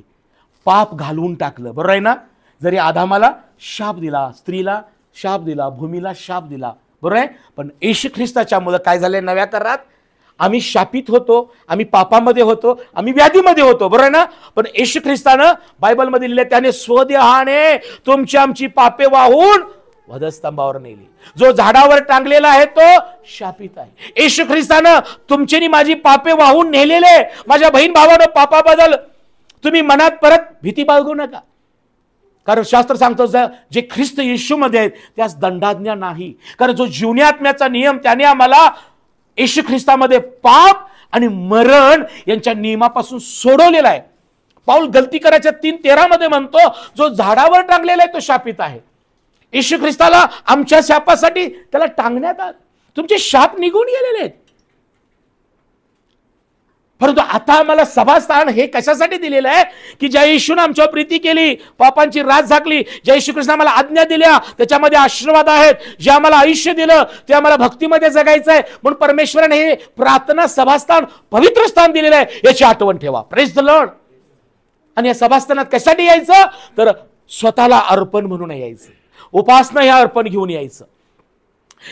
पाप घालवून टाकलं. बरोबर आहे ना? जरी आदामाला शाप दिला, स्त्रीला शाप दिला, भूमीला शाप दिला, बरोबर आहे, पण येशू ख्रिस्ताच्या मुळे काय झाले? नव्या करारात आम्ही शापित होतो, आम्ही पापामध्ये होतो, आम्ही व्याधीमध्ये होतो, बरोबर आहे ना? पण येशू ख्रिस्तानं बायबलमध्ये लिहिलं, त्याने स्वदेहाने तुमची आमची पापे वाहून वधस्तंभावर नेली. जो झाडावर टांगलेला आहे तो शापित आहे. येशू ख्रिस्तानं तुमची माझी पापे वाहून नेलेले. माझ्या बहीण भावानं पापाबद्दल तुम्ही मनात परत भीती बाळगू नका. कारण शास्त्र सांगतो जे ख्रिस्त येशूमध्ये आहेत त्यास दंडाज्ञा नाही. कारण जो जीवनी आत्म्याचा नियम त्याने आम्हाला येशू ख्रिस्तामध्ये पाप आणि मरण यांच्या नियमापासून सोडवलेला आहे. पाऊल गलती करायच्या 3:13 मध्ये म्हणतो, जो झाडावर टांगलेला आहे तो शापित आहे. येशू ख्रिस्ताला आमच्या शापासाठी त्याला टांगण्यात आलं. तुमचे शाप निघून गेलेले आहेत. परंतु आता आम्हाला सभास्थान हे कशासाठी दिलेलं आहे? की ज्या येशूने आमच्यावर प्रीती केली, पापांची रास झाकली, ज्या येशू ख्रिस्ताने आम्हाला आज्ञा दिल्या त्याच्यामध्ये आशीर्वाद आहेत, जे आम्हाला आयुष्य दिलं ते आम्हाला भक्तीमध्ये जगायचं आहे. म्हणून परमेश्वराने हे प्रार्थना सभास्थान पवित्र स्थान दिलेलं आहे, याची आठवण ठेवा. Praise the Lord. आणि या सभास्थानात कशासाठी यायचं? तर स्वतःला अर्पण म्हणून यायचं, उपासना हे अर्पण घेऊन यायचं,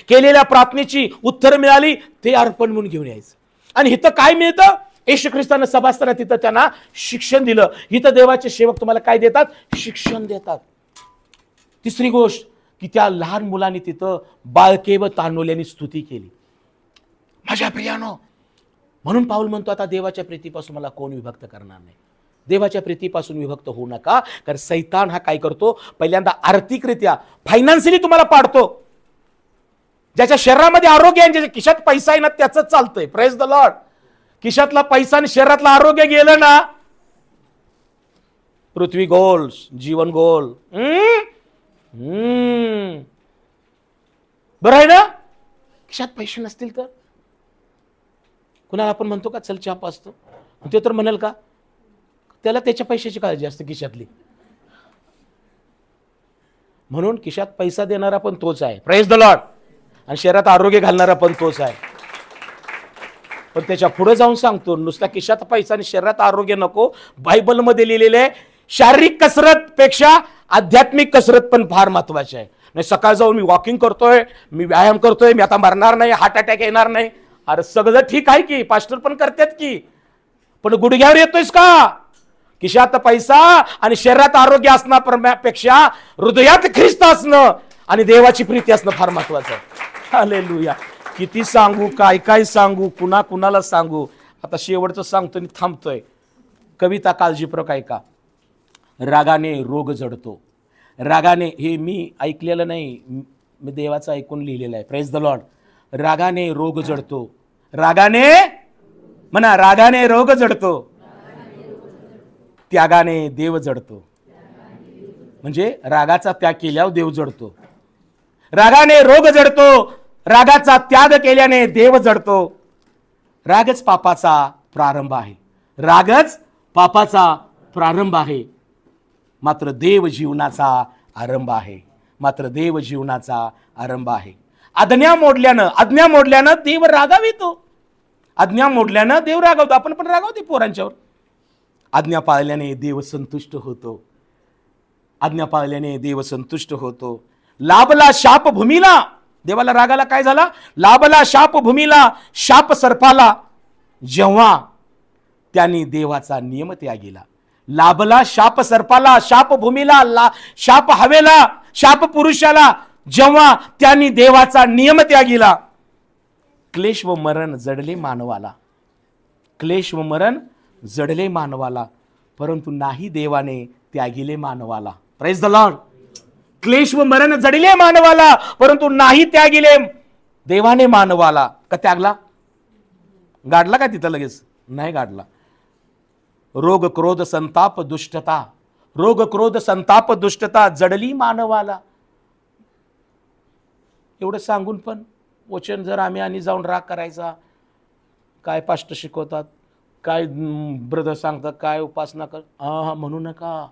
केलेल्या प्रार्थनेची उत्तर मिळाली ते अर्पण म्हणून घेऊन यायचं. आणि इथं काय मिळतं? येशू ख्रिस्तानं सभास्थानात तिथं त्यांना शिक्षण दिलं. इथं देवाचे सेवक तुम्हाला काय देतात? शिक्षण देतात. तिसरी गोष्ट की त्या लहान मुलांनी तिथं बाळके व तान्हुल्यानी स्तुती केली. माझ्या प्रियानो, म्हणून पाऊल म्हणतो, आता देवाच्या प्रीतीपासून मला कोण विभक्त करणार नाही. देवाच्या प्रीतीपासून विभक्त होऊ नका. कारण सैतान हा काय करतो? पहिल्यांदा आर्थिकरित्या, फायनान्शियली तुम्हाला पाडतो. ज्याच्या शरीरामध्ये आरोग्य आहे, ज्याच्या खिशात पैसा आहे ना, त्याच चालतंय. Praise the Lord. खिशातला पैसा आणि शरीरातलं आरोग्य गेलं ना, पृथ्वी गोल, जीवन गोल. बरं आहे ना? खिशात पैसे नसतील तर कुणाला आपण म्हणतो का चल चहा पाजतो? ते तर म्हणाल का? त्याला त्याच्या पैशाची काळजी असते खिशातली. म्हणून खिशात पैसा देणारा पण तोच आहे, प्रेज द लॉर्ड, आणि शरीरात आरोग्य घालणारा पण तोच आहे. पण त्याच्या पुढे जाऊन सांगतो, नुसता खिशात पैसा आणि शरीरात आरोग्य नको. बायबलमध्ये लिहिलेले आहे, शारीरिक कसरत पेक्षा आध्यात्मिक कसरत पण फार महत्वाची आहे. नाही सकाळ जाऊन मी वॉकिंग करतोय, मी व्यायाम करतोय, मी आता मरणार नाही, हार्ट अटॅक येणार नाही. अरे सगळं ठीक आहे की, पास्टर पण करतात की, पण गुडघ्यावर येतोयस का? खिशात पैसा आणि शरीरात आरोग्य असण्यापेक्षा हृदयात ख्रिस्त असणं आणि देवाची प्रीती असणं फार महत्वाचं आहे. हालेलुया. किती सांगू, काय काय सांगू, कुणाला सांगू. आता शेवटचं सांगतो आणि थांबतोय. कविता काळजीपूर्वक ऐका. रागाने रोग जडतो. रागाने, हे मी ऐकलेलं नाही, मी देवाचं ऐकून लिहिलेलं आहे, प्रेज द लॉर्ड. रागाने रोग जडतो. रागाने म्हणा, रागाने रोग जडतो, त्यागाने देव जडतो. म्हणजे रागाचा त्याग केल्यावर देव जडतो. रागाने रोग जडतो, रागाचा त्याग केल्याने देव जडतो. रागच पापाचा प्रारंभ आहे. रागच पापाचा प्रारंभ आहे, मात्र देव जीवनाचा आरंभ आहे. मात्र देव जीवनाचा आरंभ आहे. आज्ञा मोडल्यानं देव रागावितो. आज्ञा मोडल्यानं देव रागावतो. आपण पण रागावते पोरांच्यावर. आज्ञा पाळल्याने देव संतुष्ट होतो. आज्ञा पाळल्याने देव संतुष्ट होतो. लाभला शाप भूमीला, देवाला रागाला काय झाला? लाभला शाप भूमीला, शाप सर्पाला, जेव्हा त्यांनी देवाचा नियम त्यागिला. लाभला शाप सर्पाला, शाप भूमीला, शाप हवेला, शाप पुरुषाला, जेव्हा त्यांनी देवाचा नियम त्यागिला. क्लेश व मरण जडले मानवाला. क्लेश व मरण जडले मानवाला, परंतु नाही देवाने त्यागिले मानवाला. Praise the Lord. क्लेश व मरण जडले मानवाला, परंतु नाही त्यागिले देवाने मानवाला. का त्यागला? गाडला का तिथं लगेच? नाही गाडला. रोग क्रोध संताप दुष्टता, रोग क्रोध संताप दुष्टता जडली मानवाला. एवढं सांगून पण वचन जर आम्ही आणि जाऊन राग करायचा, काय पास्ट शिकवतात, काय ब्रदर सांगतात, काय उपासना कर, हा म्हणू नका.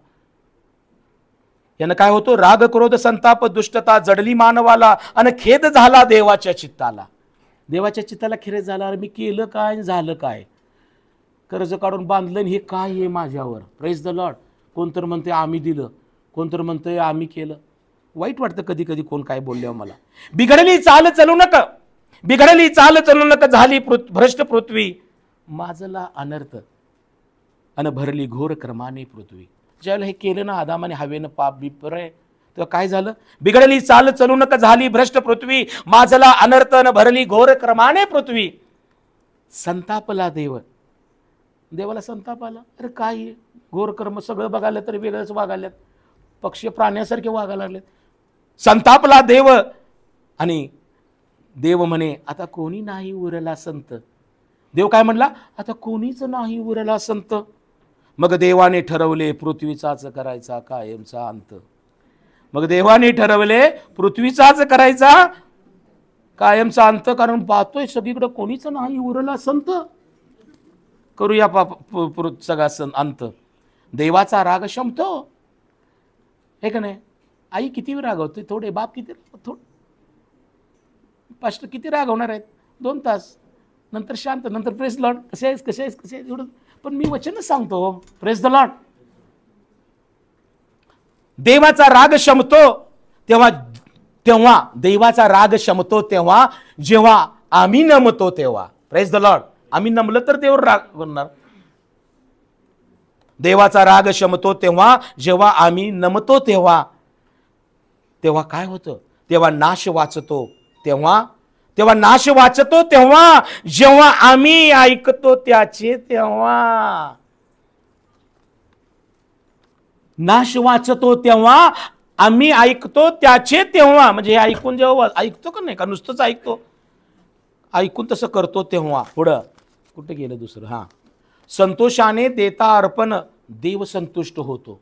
यानं काय होतो? राग क्रोध संताप दुष्टता जडली मानवाला, आणि खेद झाला देवाच्या चित्ताला. देवाच्या चित्ताला खेद झाला. मी केलं काय, झालं काय? कर्ज काढून बांधलं, हे काय आहे माझ्यावर? Praise the Lord. कोणतर म्हणते आम्ही दिलं, कोणतर म्हणतंय आम्ही केलं. वाईट वाटतं कधी कधी कोण काय बोलल्यावर मला. बिघडली चाल चलू नका, बिघडली चाल चलू नका, झाली भ्रष्ट पृथ्वी, माजला अनर्थ अन भरली घोर क्रमाने पृथ्वी. ज्यावेळेला हे केलं ना आदामाने हवेनं पाप बिपर, तेव्हा काय झालं? बिघडली चाल चलू नका, झाली भ्रष्ट पृथ्वी, माजला अनर्थ अन भरली घोर क्रमाने पृथ्वी. संतापला देव. देवाला संताप आला. अरे काय घोर कर्म सगळं बघायला तर वेगळंच वागायला, पक्षी प्राण्यासारखे वागायला लागले. संतापला देव, आणि देव म्हणे आता कोणी नाही उरला संत. देव काय म्हणला? आता कोणीच नाही उरला संत. मग देवाने ठरवले पृथ्वीचाच करायचा कायमचा अंत. मग देवाने ठरवले पृथ्वीचाच करायचा कायमचा अंत, कारण पाहतोय सगळीकडे कोणीच नाही उरला संत. करूया सगळा अंत. देवाचा राग शमतो, हे का नाही? आई किती रागवते, थोडे बाप किती थोडं, पास्टर किती रागवणार आहेत? 2 तास, नंतर शांत, नंतर प्रेस लॉर्ड, कसे आहेस कसे आहेस कसे आहेस एवढं. पण मी वचनच सांगतो, प्रेस द लॉर्ड. देवाचा राग शमतो तेव्हा, तेव्हा देवाचा राग शमतो तेव्हा जेव्हा आम्ही नमतो तेव्हा. Press the Lord. आम्ही नमलं तर देव राग करणार. देवाचा राग शमतो तेव्हा जेव्हा आम्ही नमतो तेव्हा. तेव्हा काय होतं? तेव्हा नाश वाचतो तेव्हा, तेव्हा नाश वाचतो तेव्हा जेव्हा आम्ही ऐकतो त्याचे तेव्हा. नाश वाचतो तेव्हा आम्ही ऐकतो त्याचे तेव्हा. म्हणजे हे ऐकून जेव्हा ऐकतो का नाही, का नुसतंच ऐकतो? ऐकून तसं करतो तेव्हा. पुढं कुठे गेलं दुसरं? हा, संतोषाने देता अर्पण देव संतुष्ट होतो.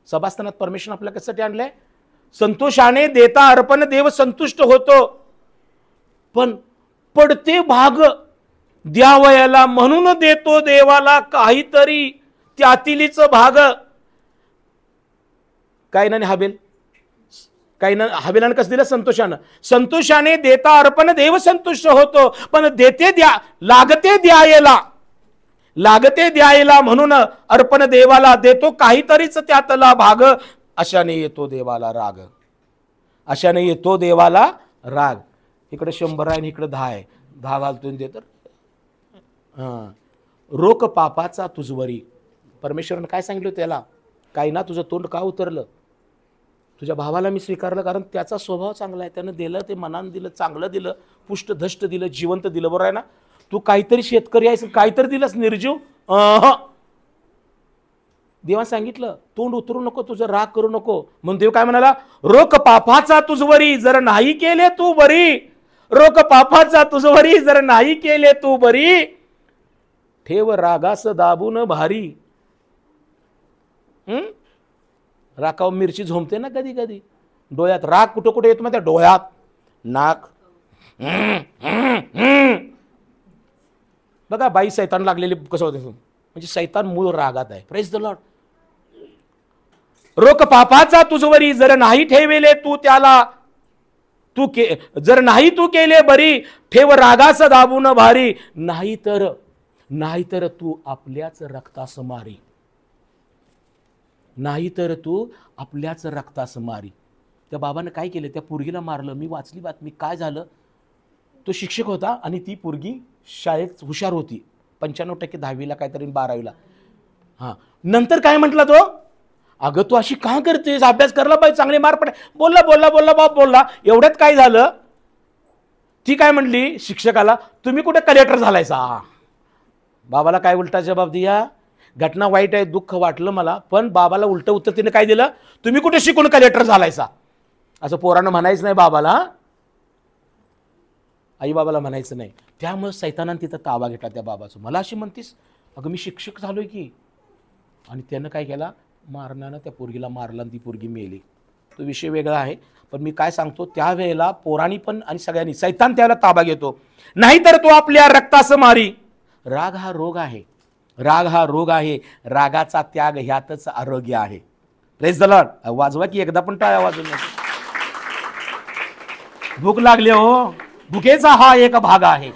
सभास्थानात परमेश्वर आपल्याला कशासाठी आणलंय? संतोषाने देता अर्पण देव संतुष्ट होतो. पण पडते भाग द्यावयाला म्हणून देतो देवाला काहीतरी त्यातीलीच भाग. काय नाही हाबेल काही ना हवेलानं कसं दिलं? संतोषानं. संतोषाने देता अर्पण देव संतुष्ट होतो. पण देते द्या लागते द्यायला, लागते द्यायला म्हणून अर्पण देवाला देतो काहीतरीच त्यातला भाग. अशाने येतो देवाला राग, अशाने येतो देवाला राग. इकडे 100 आहे आणि इकडे 10 आहे. 10 घालतो दे तर रोक पापाचा तुझवरी. परमेश्वरानं काय सांगितलं त्याला? काय ना तुझं तोंड का उतरलं? तुझ्या भावाला मी स्वीकारलं कारण त्याचा स्वभाव चांगला आहे, त्यानं दिलं ते मनानं दिलं, चांगलं दिलं, पुष्ट धष्ट दिलं, जिवंत दिलं. बरोबर आहे ना? तू काहीतरी शेतकरी आहेस, काहीतरी दिलंस निर्जीव. देवा सांगितलं तोंड उतरू नको, तुझं राग करू नको. म्हणून देव काय म्हणाला? रोक पापाचा तुझवरी जर नाही केले तू बरी, रोक पापाचा तुझवरी जर नाही केले तू बरी, ठेव रागास दाबून भारी. राखाव मिरची झोमते ना कधी कधी डोळ्यात. राग कुठं कुठे येतो माहिती? डोळ्यात, नाक. बघा बाई सैतान लागलेली कसं होते, म्हणजे सैतान मूळ रागात आहे. Praise the Lord. रोक पापाचा तुझवरी जर नाही ठेवेले तू त्याला, जर नाही तू केले बरी, ठेव रागास दाबून भारी. नाहीतर तू आपल्याच रक्तास मारी, नाहीतर तू आपल्याच रक्तास मारी. त्या बाबानं काय केलं? त्या पोरगीला मारलं. मी वाचली बातमी. काय झालं? तो शिक्षक होता आणि ती पोरगी शाळेत हुशार होती. 95% 10वीला काहीतरी 12वीला. नंतर काय म्हटलं तो? अगं तू अशी का करतेस? अभ्यास करला पाहिजे, चांगले मार्क पडे. बोलला बाप बोलला. एवढ्यात काय झालं? ती काय म्हणली शिक्षकाला? तुम्ही कुठे कलेक्टर झालायसा? बाबाला काय उलटा जबाब दिया? घटना वाईट आहे, दुःख वाटलं मला, पण बाबाला उलट उत्तर तिने काय दिलं? तुम्ही कुठे शिकून कलेक्टर झालायसा? असं पोरानं म्हणायचं नाही बाबाला, आई बाबाला म्हणायचं नाही. त्यामुळे सैतानानं तिथं ताबा घेतला त्या बाबाचं. मला अशी म्हणतीस? अगं मी शिक्षक झालोय की. आणि त्यानं काय केला? मारण्यानं त्या पोरगीला मारला आणि ती पोरगी मेली. तो विषय वेगळा आहे. पण मी काय सांगतो, त्यावेळेला पोरांनी पण आणि सगळ्यांनी सैतान त्याला ताबा घेतो. नाहीतर तो आपल्या रक्तास मारी. राग हा रोग आहे, राग हा रोग आहे. रागाचा त्याग ह्यातच आरोग्य आहे. Praise the Lord. वाजवा की एकदा पण टाळ्या वाजवून. भूक लागली हो, भुकेचा हा एक भाग आहे.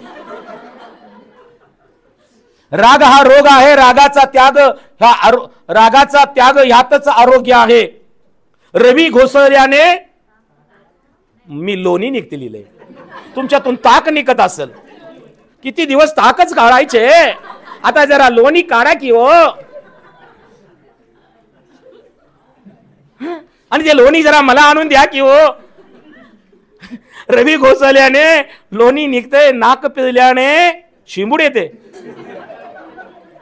राग हा रोग आहे, रागाचा त्याग ह्यातच आरोग्य आहे. रवी घोसळल्याने मी लोणी निघते लिहिले. तुमच्यातून ताक निघत असेल. किती दिवस ताकच काढायचे, आता जरा लोणी काढा की हो. आणि ते लोणी जरा मला आणून द्या की हो. रवी घोसल्याने लोणी निघते, नाक पिळल्याने शिंबूड येते.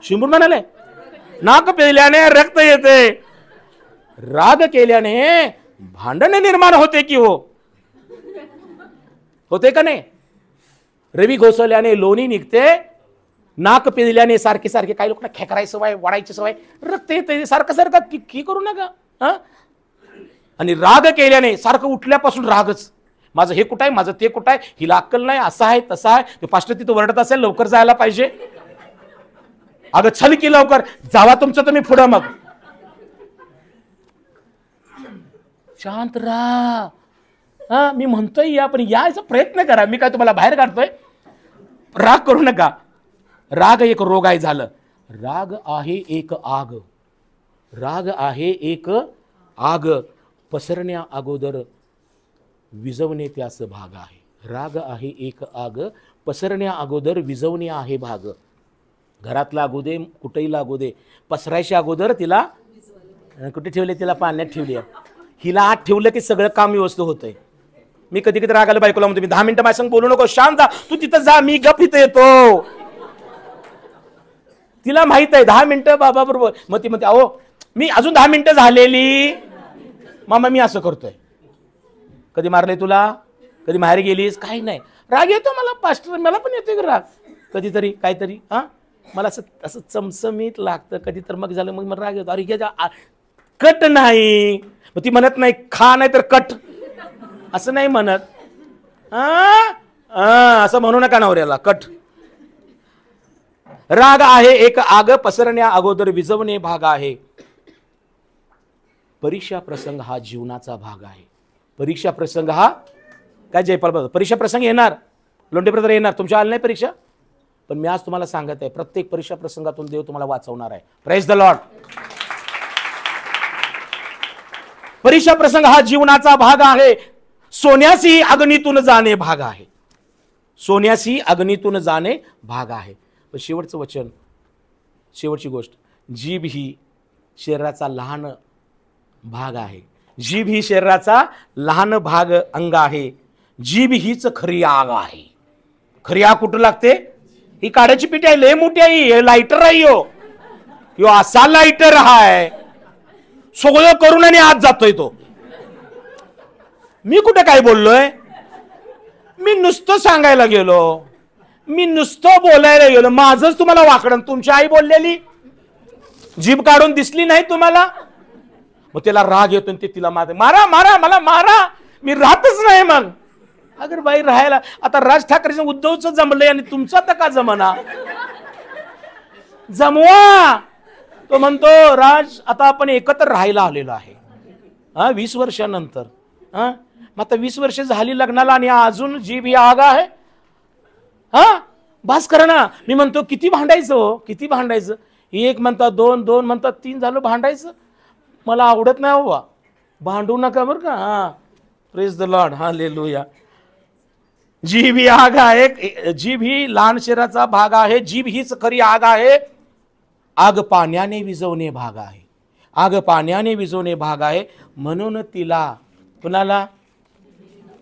शिंबूड म्हणाले, नाक पिळल्याने रक्त येते. राग केल्याने भांडण निर्माण होते की हो, होते का नाही? रवी घोसल्याने लोणी निघते, नाक पिळल्याने सारखे सारखे काही लोकांना खेकरायची सवय, वाढायची सवय, रक्त येते सारखं सारखं की करू नका. आणि राग केल्याने सारखं उठल्यापासून रागच. माझं हे कुठं आहे, माझं ते कुठं आहे, हिला अक्कल नाही, असं आहे तसं आहे. ते पास्टर तिथं वरडत असेल, लवकर जायला पाहिजे. अगं चल की लवकर जावा तुमचं तुम्ही पुढं. मग शांत राहा. मी म्हणतोय या, पण यायचा प्रयत्न करा. मी काय तुम्हाला बाहेर काढतोय? राग करू नका. राग एक रोग आहे. झालं. राग आहे एक आग, राग आहे एक आग, पसरण्या अगोदर विझवणे त्यास भाग आहे. राग आहे एक आग, पसरण्या अगोदर विझवणे आहे भाग. घरात लागू दे, कुठेही लागू दे, पसरायच्या अगोदर तिला कुठे ठेवले? तिला पाण्यात ठेवली. हिला आत ठेवलं की सगळं काम व्यवस्थित होतंय. मी कधी कधी रागाला बायकोला म्हणतो, मी 10 मिनिटं माझ्या संग बोलू नको, शांत तू तिथं जा, मी गप इथं येतो. तिला माहित आहे 10 मिनिटं बाबा बरोबर. मग ती म्हणते, अहो मी अजून 10 मिनिटं झालेली मामा, मी असं करतोय. कधी मारलंय तुला? कधी बाहेर गेलीस? काही नाही. राग येतो मला पास्टर, मला पण येतोय राग कधीतरी, काहीतरी. मला असं चमचमीत लागतं कधी तर. मग झालं, मग मला राग येतो. अरे कट नाही. मग ती म्हणत नाही खा नाही तर कट, असं नाही म्हणत. असं म्हणू नका नवऱ्याला, कट. राग आहे एक आग, पसरण्या अगोदर विझवणे भाग आहे. परीक्षा प्रसंग हा जीवनाचा भाग आहे. परीक्षा प्रसंग हा काय जयपाल बघा, परीक्षा प्रसंग येणार, लोंढे ब्रदर येणार, तुमच्या आली नाही परीक्षा, पण मी आज तुम्हाला सांगत आहे प्रत्येक परीक्षा प्रसंगातून देव तुम्हाला वाचवणार आहे. Praise the Lord. परीक्षा प्रसंग हा जीवनाचा भाग आहे. सोन्यासी अग्नीतून जाणे भाग आहे. सोन्यासी अग्नीतून जाणे भाग आहे. पण शेवटचं वचन, शेवटची गोष्ट, जीभ ही शरीराचा लहान भाग आहे. जीभ ही शरीराचा लहान भाग अंग आहे. जीभ हीच खरी आग आहे. खरी आग कुठं लागते? ही काड्याची पिठी आहे, लय मोठी आहे, हे लायटर आहे, यो असा लायटर आहे, सगळं करून आणि आत जातोय तो. मी कुठे काय बोललोय? मी नुसतं सांगायला गेलो, मी नुसतं बोलायला गेलो. माझंच तुम्हाला वाकडं. तुमची आई बोललेली जीभ काढून दिसली नाही तुम्हाला? मग त्याला राग येतो, ते तिला मारा मारा, मला मारा, मी राहतच नाही. मग अगर बाई राहायला, आता राज ठाकरेचं उद्धवचं जमलंय आणि तुमचं आता का जमना? जमवा. तो म्हणतो राज आता आपण एकत्र राहायला आलेलो आहे, 20 वर्षानंतर. मग आता 20 वर्ष झाली लग्नाला आणि अजून जीभ ही आग आहे. बास करा ना. मी म्हणतो किती भांडायचं हो, किती भांडायचं? एक म्हणतात, दोन, दोन म्हणतात, 3 झालं भांडायचं. मला आवडत नाही हो, भांडू नका बरं का. Praise the Lord, hallelujah. जीभ ही आग आहे. जीभ ही लहान शरीराचा भाग आहे. जीभ हीच खरी आग आहे. आग पाण्याने विझवणे भाग आहे. आग पाण्याने विझवणे भाग आहे. म्हणून तिला, कुणाला?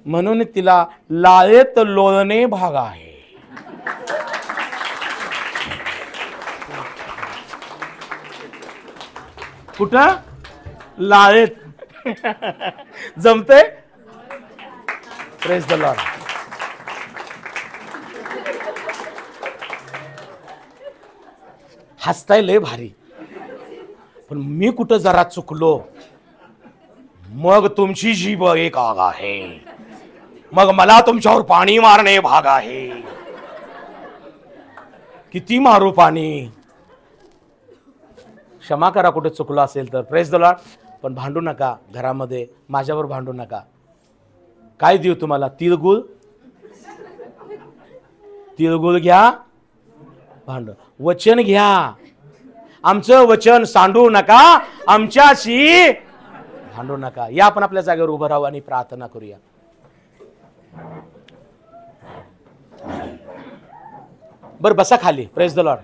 म्हणून तिला लाळेत लोळणे भाग आहे. कुठं? लाळेत. जमते? Praise the Lord. हसताय लय भारी, पण मी कुठं जरा चुकलो, मग तुमची जीभ एक आग आहे, मग मला तुमच्यावर पाणी मारणे भाग आहे. किती मारू पाणी? क्षमा करा कुठे चुकलो असेल तर. Praise the Lord. पण भांडू नका घरामध्ये, माझ्यावर भांडू नका. काय देऊ तुम्हाला? तिळगुळ. तिळगुळ घ्या, भांड. वचन घ्या, आमचं वचन सांडू नका, आमच्याशी भांडू नका. या आपण आपल्या जागेवर उभं राहू आणि प्रार्थना करूया. बरं बसा खाली. Praise the Lord.